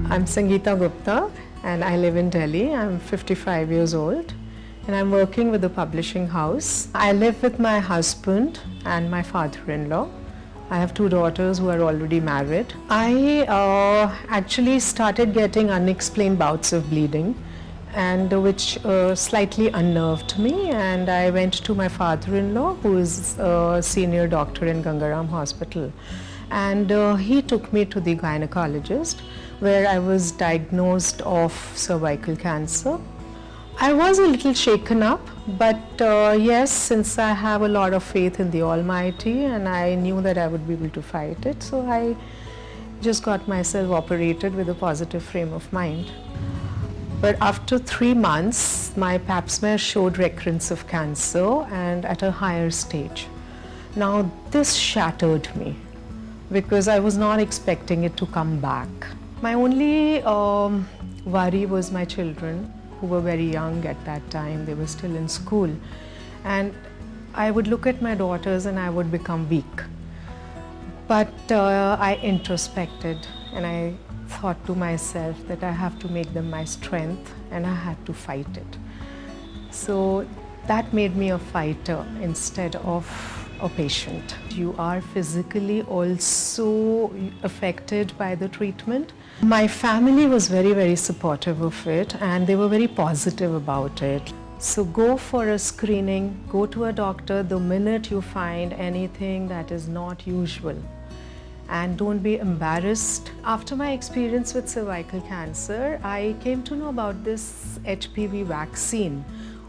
I'm Sangeeta Gupta and I live in Delhi. I'm 55 years old and I'm working with a publishing house. I live with my husband and my father-in-law. I have two daughters who are already married. I actually started getting unexplained bouts of bleeding and which slightly unnerved me, and I went to my father-in-law, who is a senior doctor in Gangaram Hospital, and he took me to the gynecologist where I was diagnosed of cervical cancer. I was a little shaken up, but yes, since I have a lot of faith in the Almighty and I knew that I would be able to fight it, so I just got myself operated with a positive frame of mind. But after 3 months, my pap smear showed recurrence of cancer and at a higher stage. Now this shattered me because I was not expecting it to come back. My only worry was my children, who were very young at that time. They were still in school. And I would look at my daughters and I would become weak. But I introspected and I thought to myself that I have to make them my strength and I had to fight it. So that made me a fighter instead of a patient. You are physically also affected by the treatment. My family was very, very supportive of it and they were very positive about it. So go for a screening, go to a doctor the minute you find anything that is not usual. And don't be embarrassed. After my experience with cervical cancer, I came to know about this HPV vaccine,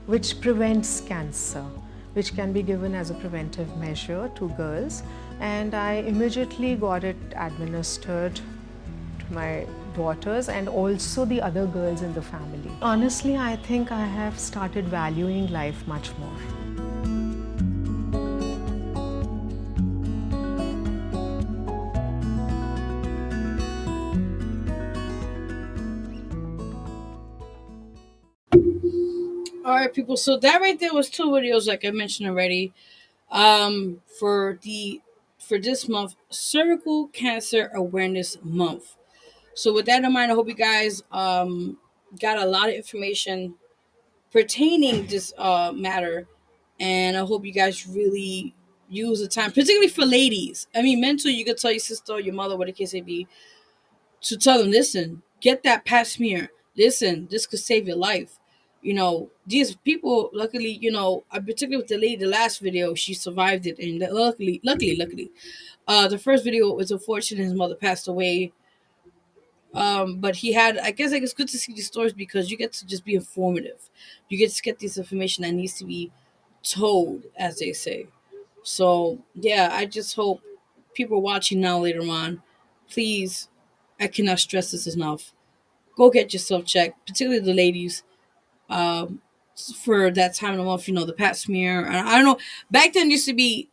which prevents cancer, which can be given as a preventive measure to girls. And I immediately got it administered to my daughters and also the other girls in the family. Honestly, I think I have started valuing life much more. All right, people. So that right there was two videos, like I mentioned already. For this month, Cervical Cancer Awareness Month. So with that in mind, I hope you guys got a lot of information pertaining this matter, and I hope you guys really use the time, particularly for ladies. I mean, men too. You could tell your sister or your mother, what the case may be, to tell them, listen, get that pap smear. Listen, this could save your life. You know, these people, luckily, particularly with the lady, the last video, she survived it, and luckily, the first video was unfortunate. His mother passed away. But he had, I guess, like, it's good to see these stories because you get to just be informative. You get to get this information that needs to be told, as they say. So yeah, I just hope people watching now later on, please, I cannot stress this enough. Go get yourself checked, particularly the ladies. Um, for that time of the month, the pap smear. And I don't know. Back then, it used to be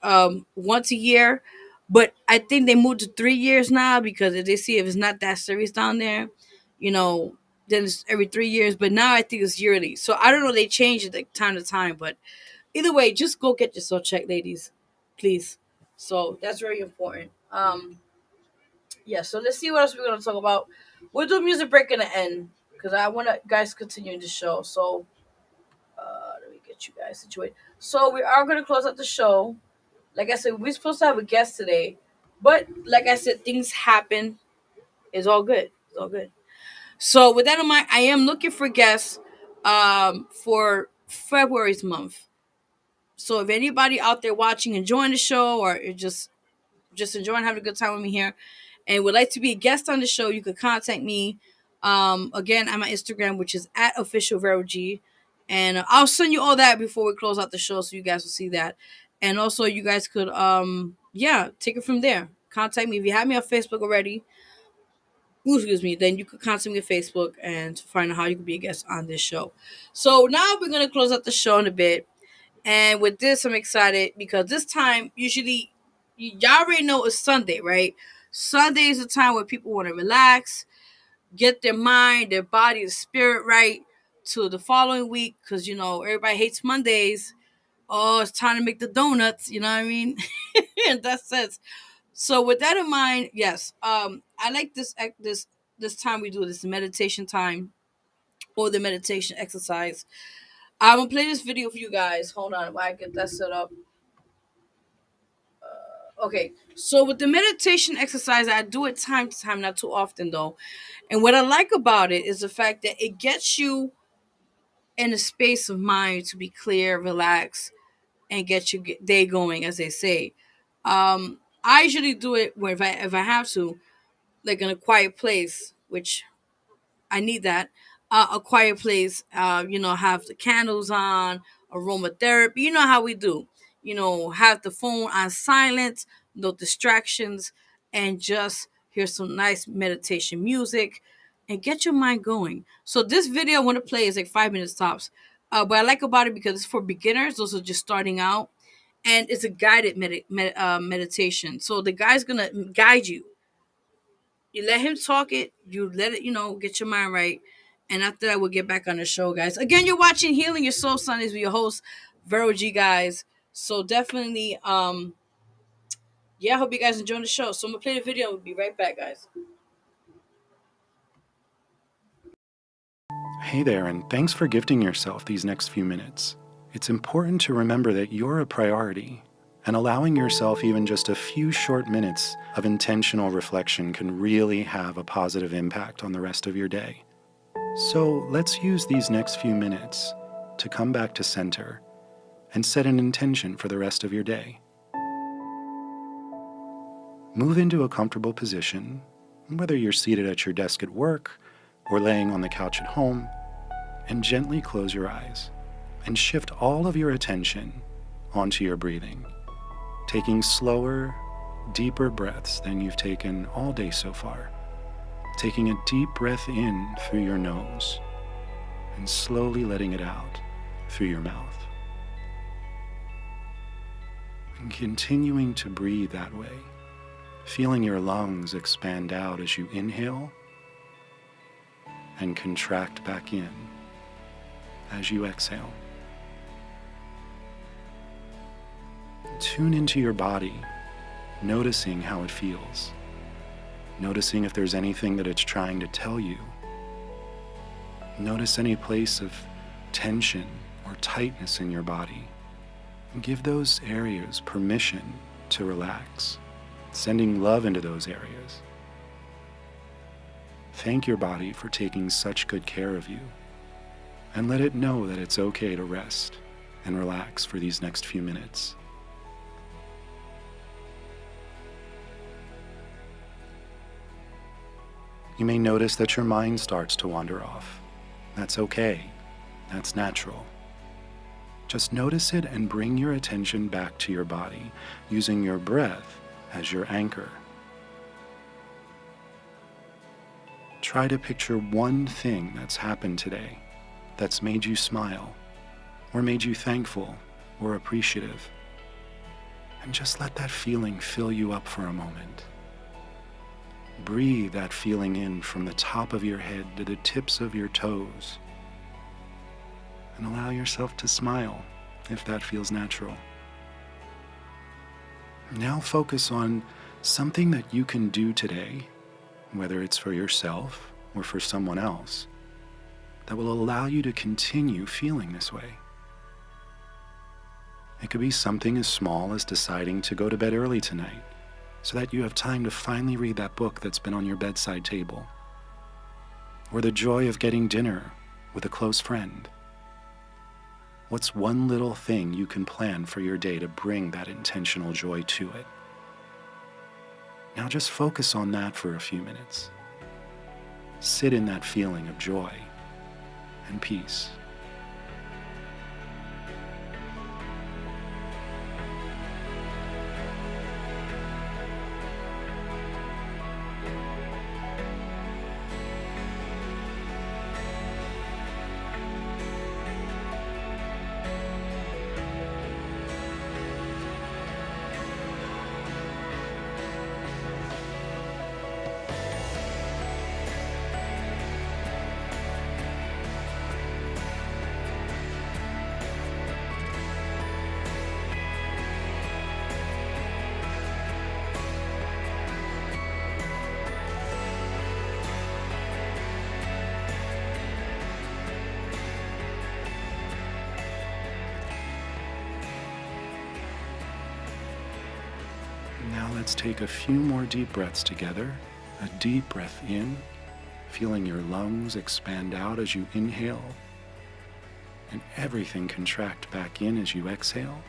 once a year, but I think they moved to 3 years now because if they see if it's not that serious down there, you know, then it's every 3 years. But now I think it's yearly. So I don't know. They change it like time to time, but either way, just go get yourself checked, ladies, please. So that's very important. Yeah. So let's see what else we're gonna talk about. We'll do a music break in the end because I want to guys continue the show. So let me get you guys situated. So we are gonna close out the show. Like I said, we're supposed to have a guest today, but like I said, things happen. It's all good. It's all good. So with that in mind, I am looking for guests for February's month. So if anybody out there watching, enjoying the show, or you're just enjoying having a good time with me here, and would like to be a guest on the show, you could contact me. Again, on my Instagram, which is at official Vero G, and I'll send you all that before we close out the show, so you guys will see that. And also, you guys could yeah, take it from there. Contact me if you have me on Facebook already. Ooh, excuse me. Then you could contact me on Facebook and to find out how you could be a guest on this show. So now we're gonna close out the show in a bit. And with this, I'm excited because this time, usually y'all already know it's Sunday, right? Sunday is a time where people want to relax, get their mind, their body, and spirit right to the following week, because everybody hates Mondays. Oh, it's time to make the donuts. You know what I mean? In that sense. So with that in mind, yes, I like this time we do this meditation time or the meditation exercise. I'm gonna play this video for you guys. Hold on, while I get that set up. Okay, so with the meditation exercise, I do it time to time, not too often though. And what I like about it is the fact that it gets you in a space of mind to be clear, relax, and get your day going, as they say. I usually do it where if I have to, like in a quiet place, which I need that. A quiet place, have the candles on, aromatherapy. You know how we do. Have the phone on silent, no distractions, and just hear some nice meditation music and get your mind going. So this video I want to play is like 5 minutes tops. But I like about it because it's for beginners, those are just starting out, and it's a guided meditation. So the guy's gonna guide you. You let him talk it. You let it, get your mind right. And after that, we'll get back on the show, guys. Again, you're watching Healing Your Soul Sundays with your host, Vero G, guys. So definitely, I hope you guys enjoy the show. So I'm gonna play the video. We'll be right back, guys. Hey there, and thanks for gifting yourself these next few minutes. It's important to remember that you're a priority, and allowing yourself even just a few short minutes of intentional reflection can really have a positive impact on the rest of your day. So let's use these next few minutes to come back to center and set an intention for the rest of your day. Move into a comfortable position, whether you're seated at your desk at work or laying on the couch at home, and gently close your eyes and shift all of your attention onto your breathing, taking slower, deeper breaths than you've taken all day so far. Taking a deep breath in through your nose and slowly letting it out through your mouth. And continuing to breathe that way, feeling your lungs expand out as you inhale and contract back in as you exhale. Tune into your body, noticing how it feels. Noticing if there's anything that it's trying to tell you. Notice any place of tension or tightness in your body. And give those areas permission to relax, sending love into those areas. Thank your body for taking such good care of you, and let it know that it's okay to rest and relax for these next few minutes. You may notice that your mind starts to wander off. That's okay. That's natural. Just notice it and bring your attention back to your body, using your breath as your anchor. Try to picture one thing that's happened today that's made you smile, or made you thankful or appreciative. And just let that feeling fill you up for a moment. Breathe that feeling in from the top of your head to the tips of your toes. And allow yourself to smile if that feels natural. Now focus on something that you can do today, whether it's for yourself or for someone else, that will allow you to continue feeling this way. It could be something as small as deciding to go to bed early tonight, so that you have time to finally read that book that's been on your bedside table. Or the joy of getting dinner with a close friend. What's one little thing you can plan for your day to bring that intentional joy to it? Now just focus on that for a few minutes. Sit in that feeling of joy and peace. let's take a few more deep breaths together. A deep breath in, feeling your lungs expand out as you inhale, and everything contract back in as you exhale.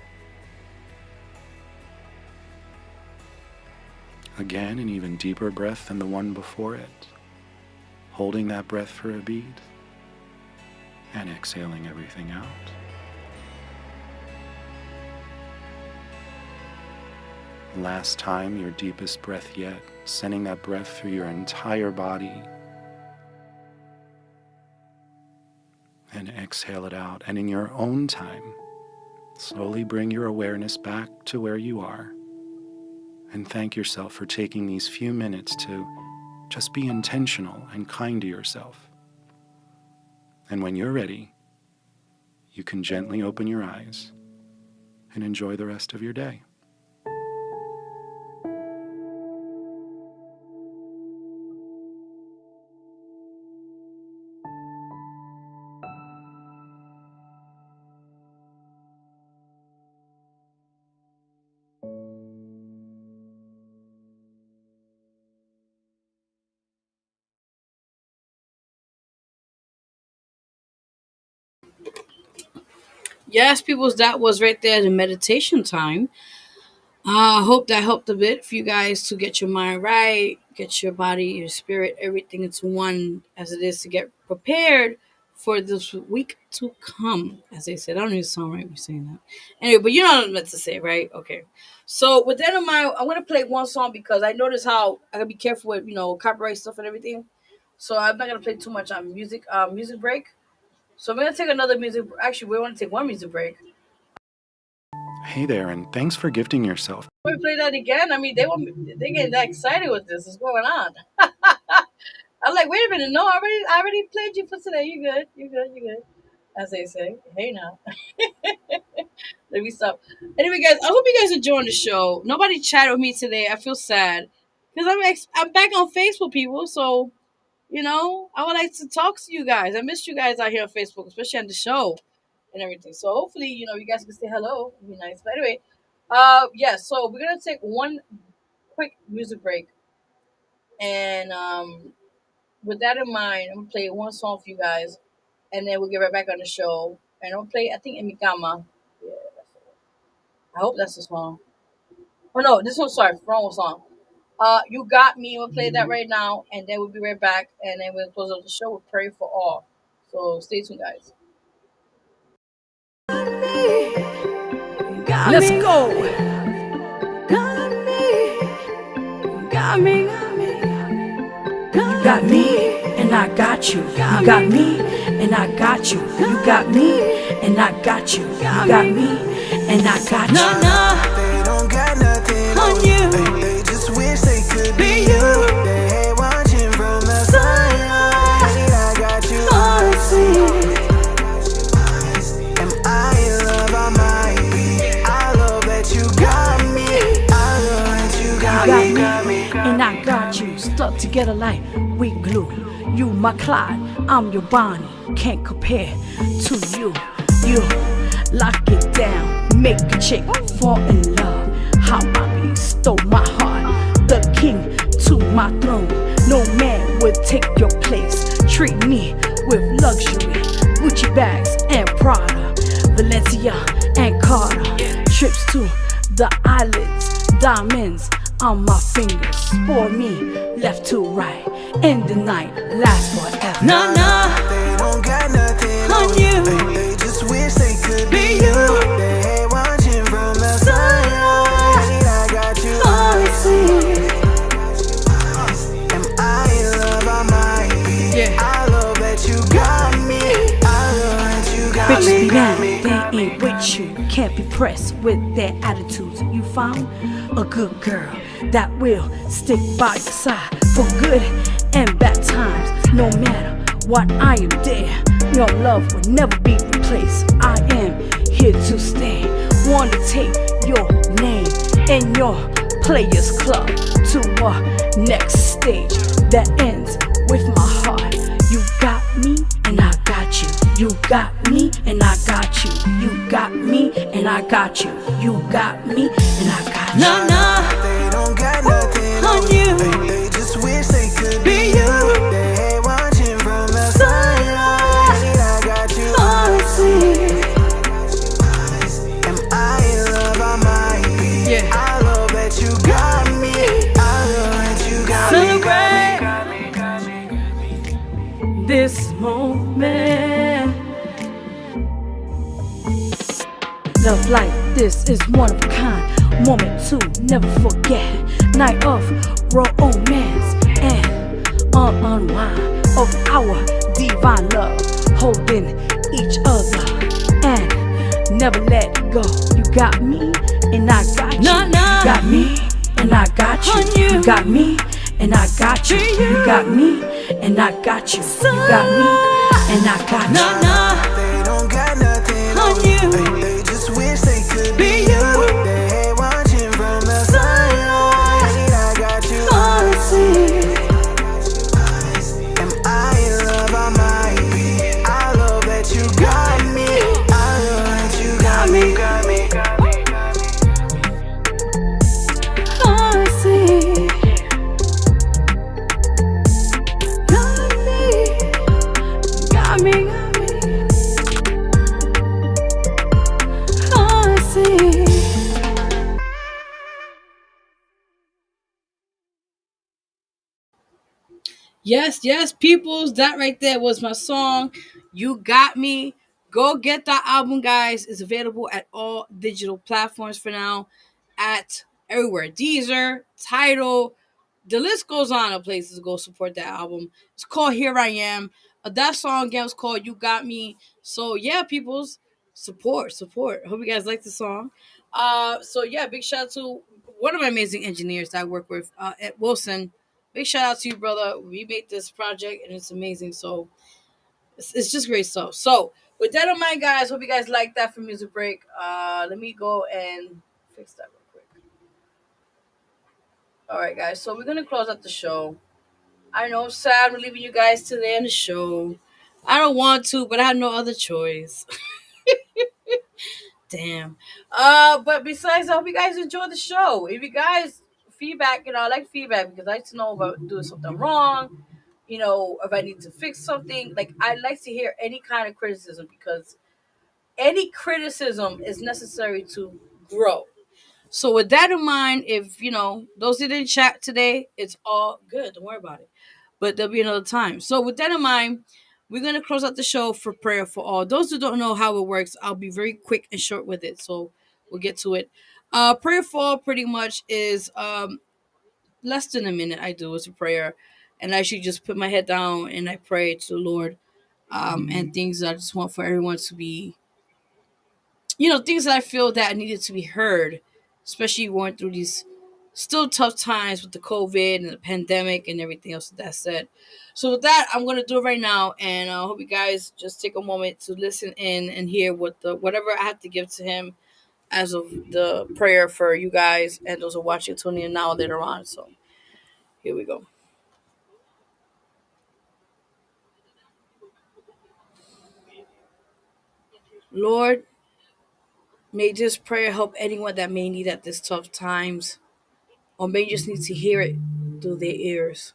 Again, an even deeper breath than the one before it, holding that breath for a beat, and exhaling everything out. Last time, your deepest breath yet, sending that breath through your entire body. And exhale it out. And in your own time, slowly bring your awareness back to where you are. And thank yourself for taking these few minutes to just be intentional and kind to yourself. And when you're ready, you can gently open your eyes and enjoy the rest of your day. Yes, peoples, that was right there the meditation time. I hope that helped a bit for you guys to get your mind right, get your body, your spirit, everything into one as it is to get prepared for this week to come. As they said, I don't even sound right me saying that. Anyway, but you know what I meant to say, right? Okay. So with that in mind, I'm gonna play one song because I notice how I gotta be careful with copyright stuff and everything. So I'm not gonna play too much on music break. So I'm gonna take another music. Actually, we want to take one music break. Hey there, and thanks for gifting yourself. We play that again. I mean, they getting that excited with this. What's going on? I'm like, wait a minute. No, I already played you for today. You good? You good? You good? As they say. Hey now. Let me stop. Anyway, guys, I hope you guys enjoying the show. Nobody chatted with me today. I feel sad because I'm back on Facebook, people. So I would like to talk to you guys. I missed you guys out here on Facebook, especially on the show and everything. So hopefully, you guys can say hello. It'd be nice. But anyway, yeah. So we're gonna take one quick music break, and with that in mind, I'm gonna play one song for you guys, and then we'll get right back on the show. And I'm gonna play, I think, Emikama. Yeah, I hope that's the song. Oh no, this one. Sorry, wrong song. You Got Me. We'll play that right now, and then we'll be right back, and then we'll close out the show with Pray for All. So stay tuned, guys. Let's go. Got me. You got me, and I got you. You got me, and I got you. You got me, and I got you. You got me, and I got you. They don't got nothing on you. They just wish they could be you. They hate watching from the sideline. I got you. Am I in love? I might be. I love that you got me. I love that you got me. And I got you, stuck together like we glue. You my Clyde, I'm your Bonnie. Can't compare to you. You lock it down, make a chick fall in love. How mommy stole my heart, the king to my throne. No man would take your place. Treat me with luxury, Gucci bags and Prada, Valencia and Carter. Trips to the islands, diamonds on my fingers. For me, left to right, and the night lasts forever. They don't got nothing on you. They just wish they could be you. They hate watching from the sideline. I got you. Am I in love? I might be. Yeah. I love that you got me. I love that you got Bitches me. be mad, they ain't with you. Can't be pressed with their attitudes. You found a good girl that will stick by your side for good and bad times. No matter what, I am there. Your love will never be replaced. I am here to stay. Wanna take your name in your players club to a next stage that ends with my heart. You got me and I got you. You got me and I got you. You got me and I got you. You got me and I got you. They don't got this moment. Love like this is one of a kind, moment to never forget. Night of romance and unwind of our divine love, holding each other and never let go. You got me and I got you. You got me and I got you. You got me and I got you. You got me and I got you. You got me and I got you. They don't got nothing on you. They just wish they could be you. They hate watching from the sideline. I got you. Am I in love? I might be. I love that you got me. I love that you got me. Got me. Got me. I see. Got me, got me. I see. Yes, peoples. That right there was my song. You got me. Go get that album, guys. It's available at all digital platforms for now. At everywhere. Deezer, Tidal. The list goes on of places to go support that album. It's called Here I Am. That song again was called You Got Me. So yeah, peoples. Support. Hope you guys like the song. So yeah, big shout out to one of my amazing engineers that I work with, at Wilson. Big shout out to you, brother. We made this project and it's amazing. So it's just great stuff. So with that in mind, guys, hope you guys like that for music break. Let me go and fix that real quick. All right, guys. So we're gonna close out the show. I know I'm sad we're leaving you guys to the end of the show. I don't want to, but I have no other choice. Damn. But besides, I hope you guys enjoy the show. If you guys feedback, I like feedback because I like to know if I'm doing something wrong. If I need to fix something. Like I like to hear any kind of criticism because any criticism is necessary to grow. So with that in mind, if those that didn't chat today, it's all good. Don't worry about it. But there'll be another time. So with that in mind, we're gonna close out the show for prayer for all. Those who don't know how it works, I'll be very quick and short with it. So we'll get to it. Prayer for all pretty much is less than a minute. I do is a prayer, and I should just put my head down and I pray to the Lord, and things that I just want for everyone to be, things that I feel that needed to be heard, especially going through these still tough times with the COVID and the pandemic and everything else that said. So with that, I'm gonna do it right now, and I hope you guys just take a moment to listen in and hear whatever I have to give to Him as of the prayer for you guys and those who are watching, tuning in now or later on. So here we go. Lord, may this prayer help anyone that may need at this tough times, or may just need to hear it through their ears.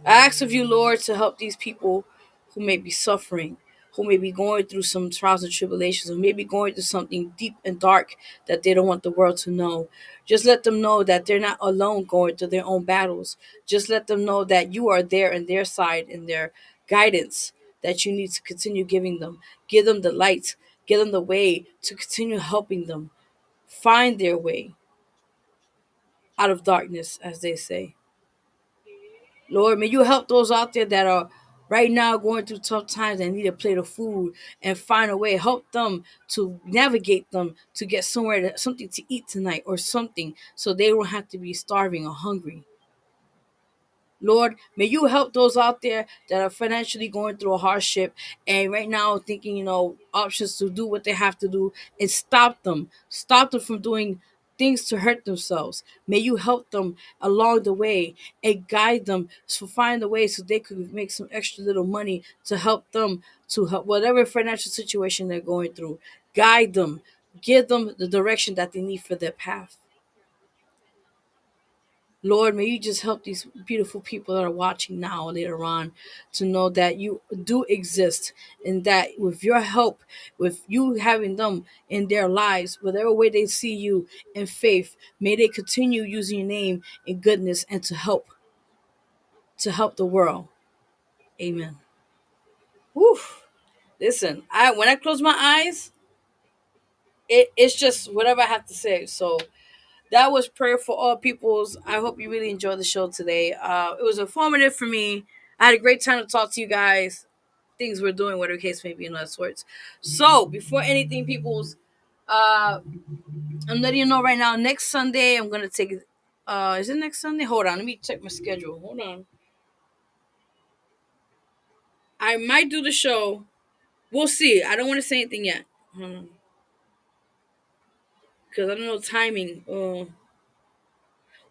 I ask of you, Lord, to help these people who may be suffering, who may be going through some trials and tribulations, who may be going through something deep and dark that they don't want the world to know. Just let them know that they're not alone going through their own battles. Just let them know that you are there in their side, in their guidance that you need to continue giving them. Give them the light, give them the way to continue helping them find their way out of darkness, as they say. Lord, may you help those out there that are right now going through tough times and need a plate of food and find a way. Help them to navigate them to get something to eat tonight or something so they don't have to be starving or hungry. Lord, may you help those out there that are financially going through a hardship and right now thinking, options to do what they have to do and stop them. Stop them from doing things to hurt themselves. May you help them along the way and guide them to find a way so they could make some extra little money to help them to help whatever financial situation they're going through. Guide them. Give them the direction that they need for their path. Lord, may you just help these beautiful people that are watching now or later on to know that you do exist and that with your help, with you having them in their lives, whatever way they see you in faith, may they continue using your name in goodness and to help the world. Amen. Whew. Listen, I when I close my eyes, it's just whatever I have to say. So that was prayer for all peoples. I hope you really enjoyed the show today. It was informative for me. I had a great time to talk to you guys. Things we're doing, whatever the case may be, and that sorts. So before anything, peoples, uh, I'm letting you know right now. Next Sunday, I'm gonna take. Is it next Sunday? Hold on, let me check my schedule. Hold on. I might do the show. We'll see. I don't want to say anything yet. Because I don't know timing.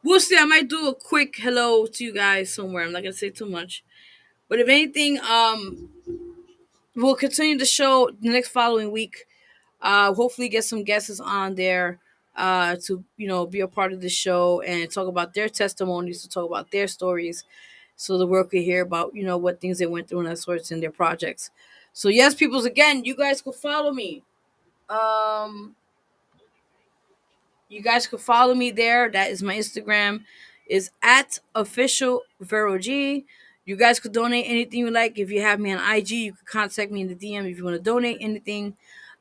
We'll see. I might do a quick hello to you guys somewhere. I'm not gonna say too much. But if anything, we'll continue the show the next following week. Hopefully get some guests on there to be a part of the show and talk about their testimonies, to talk about their stories, so the world could hear about what things they went through and that sorts in their projects. So yes, peoples, again, you guys could follow me. Um, You guys could follow me there. That is my Instagram. Is at official Vero G. You guys could donate anything you like. If you have me on IG, you could contact me in the DM if you want to donate anything.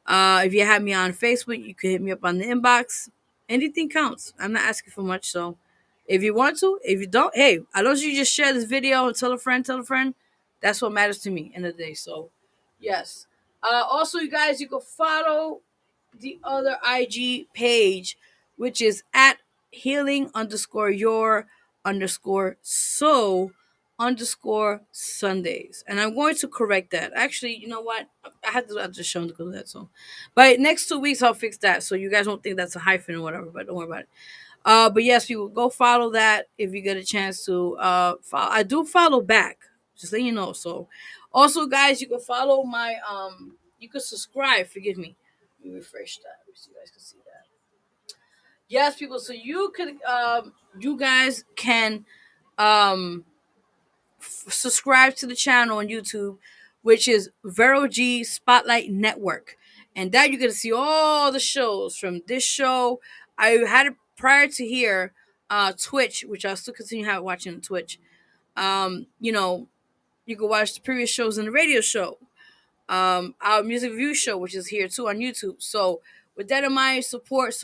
If you have me on Facebook, you could hit me up on the inbox. Anything counts. I'm not asking for much. So if you want to, if you don't, hey, I don't you just share this video and tell a friend. That's what matters to me in the day. So yes. Also, you guys, you can follow the other IG page, which is at healing underscore your underscore so underscore Sundays. And I'm going to correct that. Actually, you know what? I just shown to go to that. So by next 2 weeks, I'll fix that. So you guys won't think that's a hyphen or whatever, but don't worry about it. But yes, people, go follow that if you get a chance to follow. I do follow back, just let you know. So also, guys, you can follow my you can subscribe, forgive me. Let me refresh that so you guys can see that. Yes, people, so you guys can um subscribe to the channel on YouTube, which is Vero G Spotlight Network. And that you're gonna see all the shows from this show. I had it prior to here, Twitch, which I'll still continue watching on Twitch. You can watch the previous shows in the radio show. Our music review show, which is here too on YouTube. So with that in mind, support.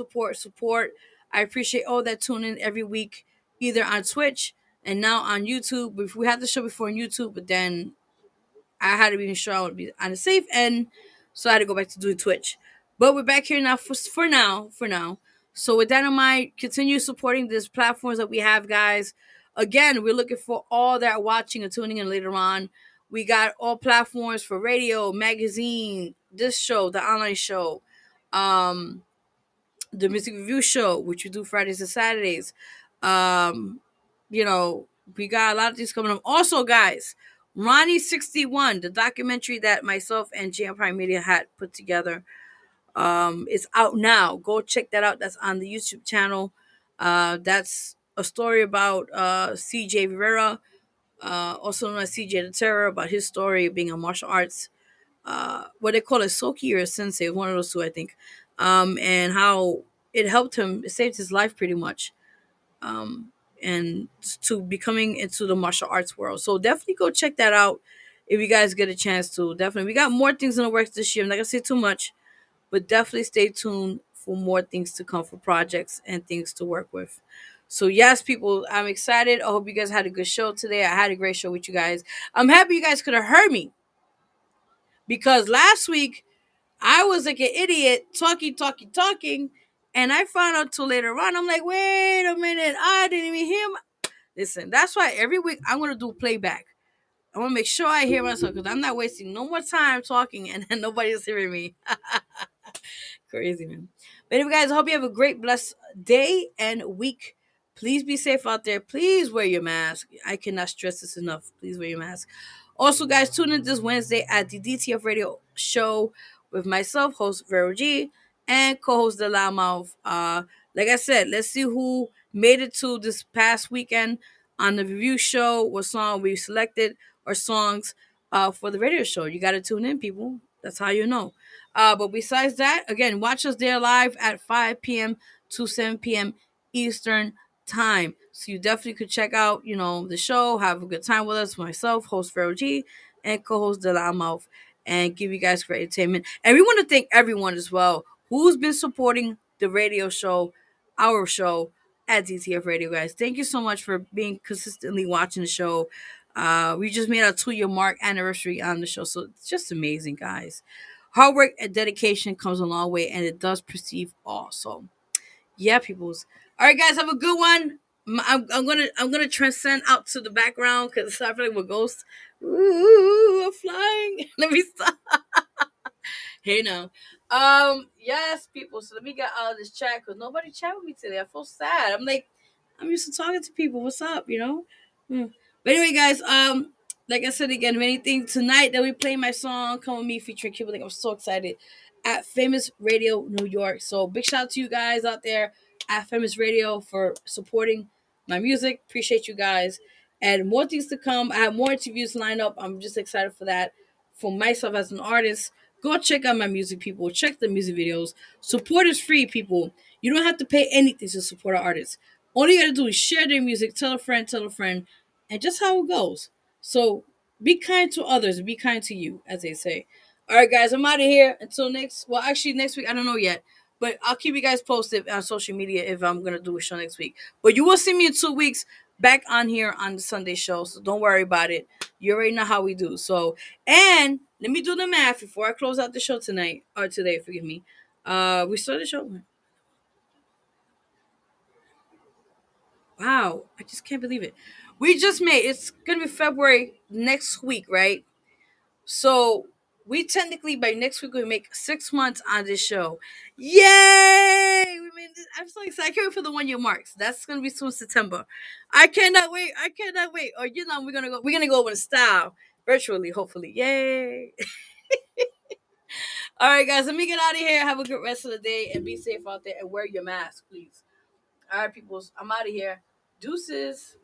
I appreciate all that tune in every week, either on Twitch and now on YouTube. We had the show before on YouTube, but then I had to be sure I would be on the safe end, so I had to go back to doing Twitch. But we're back here now for now. For now. So with that in mind, continue supporting these platforms that we have, guys. Again, we're looking for all that are watching and tuning in later on. We got all platforms for radio, magazine, this show, the online show, um, the music review show, which we do Fridays and Saturdays. Um, you know, we got a lot of things coming up. Also, guys, Ronnie 61, the documentary that myself and JM Prime Media had put together, is out now. Go check that out. That's on the YouTube channel. That's a story about CJ Rivera, also known as CJ the Terror, about his story of being a martial arts, what they call a Soki or a sensei, one of those two, I think, and how it helped him, it saved his life pretty much, um, and to becoming into the martial arts world. So definitely go check that out if you guys get a chance to. Definitely, we got more things in the works this year. I'm not gonna say too much, but definitely stay tuned for more things to come, for projects and things to work with. So yes, people, I'm excited. I hope you guys had a good show today. I had a great show with you guys. I'm happy you guys could have heard me, because last week I was like an idiot, talking, and I found out till later on. I'm like, wait a minute, I didn't even hear. Listen, that's why every week I'm gonna do playback. I want to make sure I hear myself, because I'm not wasting no more time talking and then nobody's hearing me. Crazy, man. But anyway, guys, I hope you have a great, blessed day and week. Please be safe out there. Please wear your mask. I cannot stress this enough. Please wear your mask. Also, guys, tune in this Wednesday at the DTF Radio Show with myself, host Vero G, and co-host The Loudmouth. Like I said, let's see who made it to this past weekend on the review show, what song we selected, or songs for the radio show. You got to tune in, people. That's how you know. But besides that, again, watch us there live at 5 p.m. to 7 p.m. Eastern time. So you definitely could check out, the show, have a good time with us. Myself, host Vero G, and co-host De La Mouth, and give you guys great entertainment. And we want to thank everyone as well who's been supporting the radio show, our show at DTF Radio, guys. Thank you so much for being consistently watching the show. We just made our 2-year mark anniversary on the show, so it's just amazing, guys. Hard work and dedication comes a long way, and it does perceive all. So, yeah, peoples. All right, guys, have a good one. I'm gonna transcend out to the background because I feel like we're ghosts. Ooh, I'm flying. Let me stop. Hey now. Yes, people. So let me get out of this chat because nobody chat with me today. I feel sad. I'm like, I'm used to talking to people. What's up? Hmm. But anyway, guys. Like I said again, if anything tonight that we play my song "Come With Me" featuring Cuba. Like I'm so excited at Famous Radio New York. So big shout out to you guys out there at Famous Radio for supporting my music. Appreciate you guys. And more things to come. I have more interviews lined up. I'm just excited for that. For myself as an artist, go check out my music, people. Check the music videos. Support is free, people. You don't have to pay anything to support an artist. All you gotta do is share their music, tell a friend, and just how it goes. So be kind to others, be kind to you, as they say. All right, guys, I'm out of here until next. Well, actually, next week I don't know yet, but I'll keep you guys posted on social media if I'm gonna do a show next week. But you will see me in 2 weeks back on here on the Sunday show, so don't worry about it. You already know how we do. So, and let me do the math before I close out the show tonight or today. Forgive me. We started the show. Wow, I just can't believe it. We just made it's gonna be February next week, right? So we technically by next week we make 6 months on this show. Yay! We made this. I'm so excited. I can't wait for the 1 year marks. That's gonna be soon September. I cannot wait. I cannot wait. Or we're gonna go in style virtually, hopefully. Yay! All right, guys, let me get out of here. Have a good rest of the day and be safe out there and wear your mask, please. All right, peoples, I'm out of here. Deuces.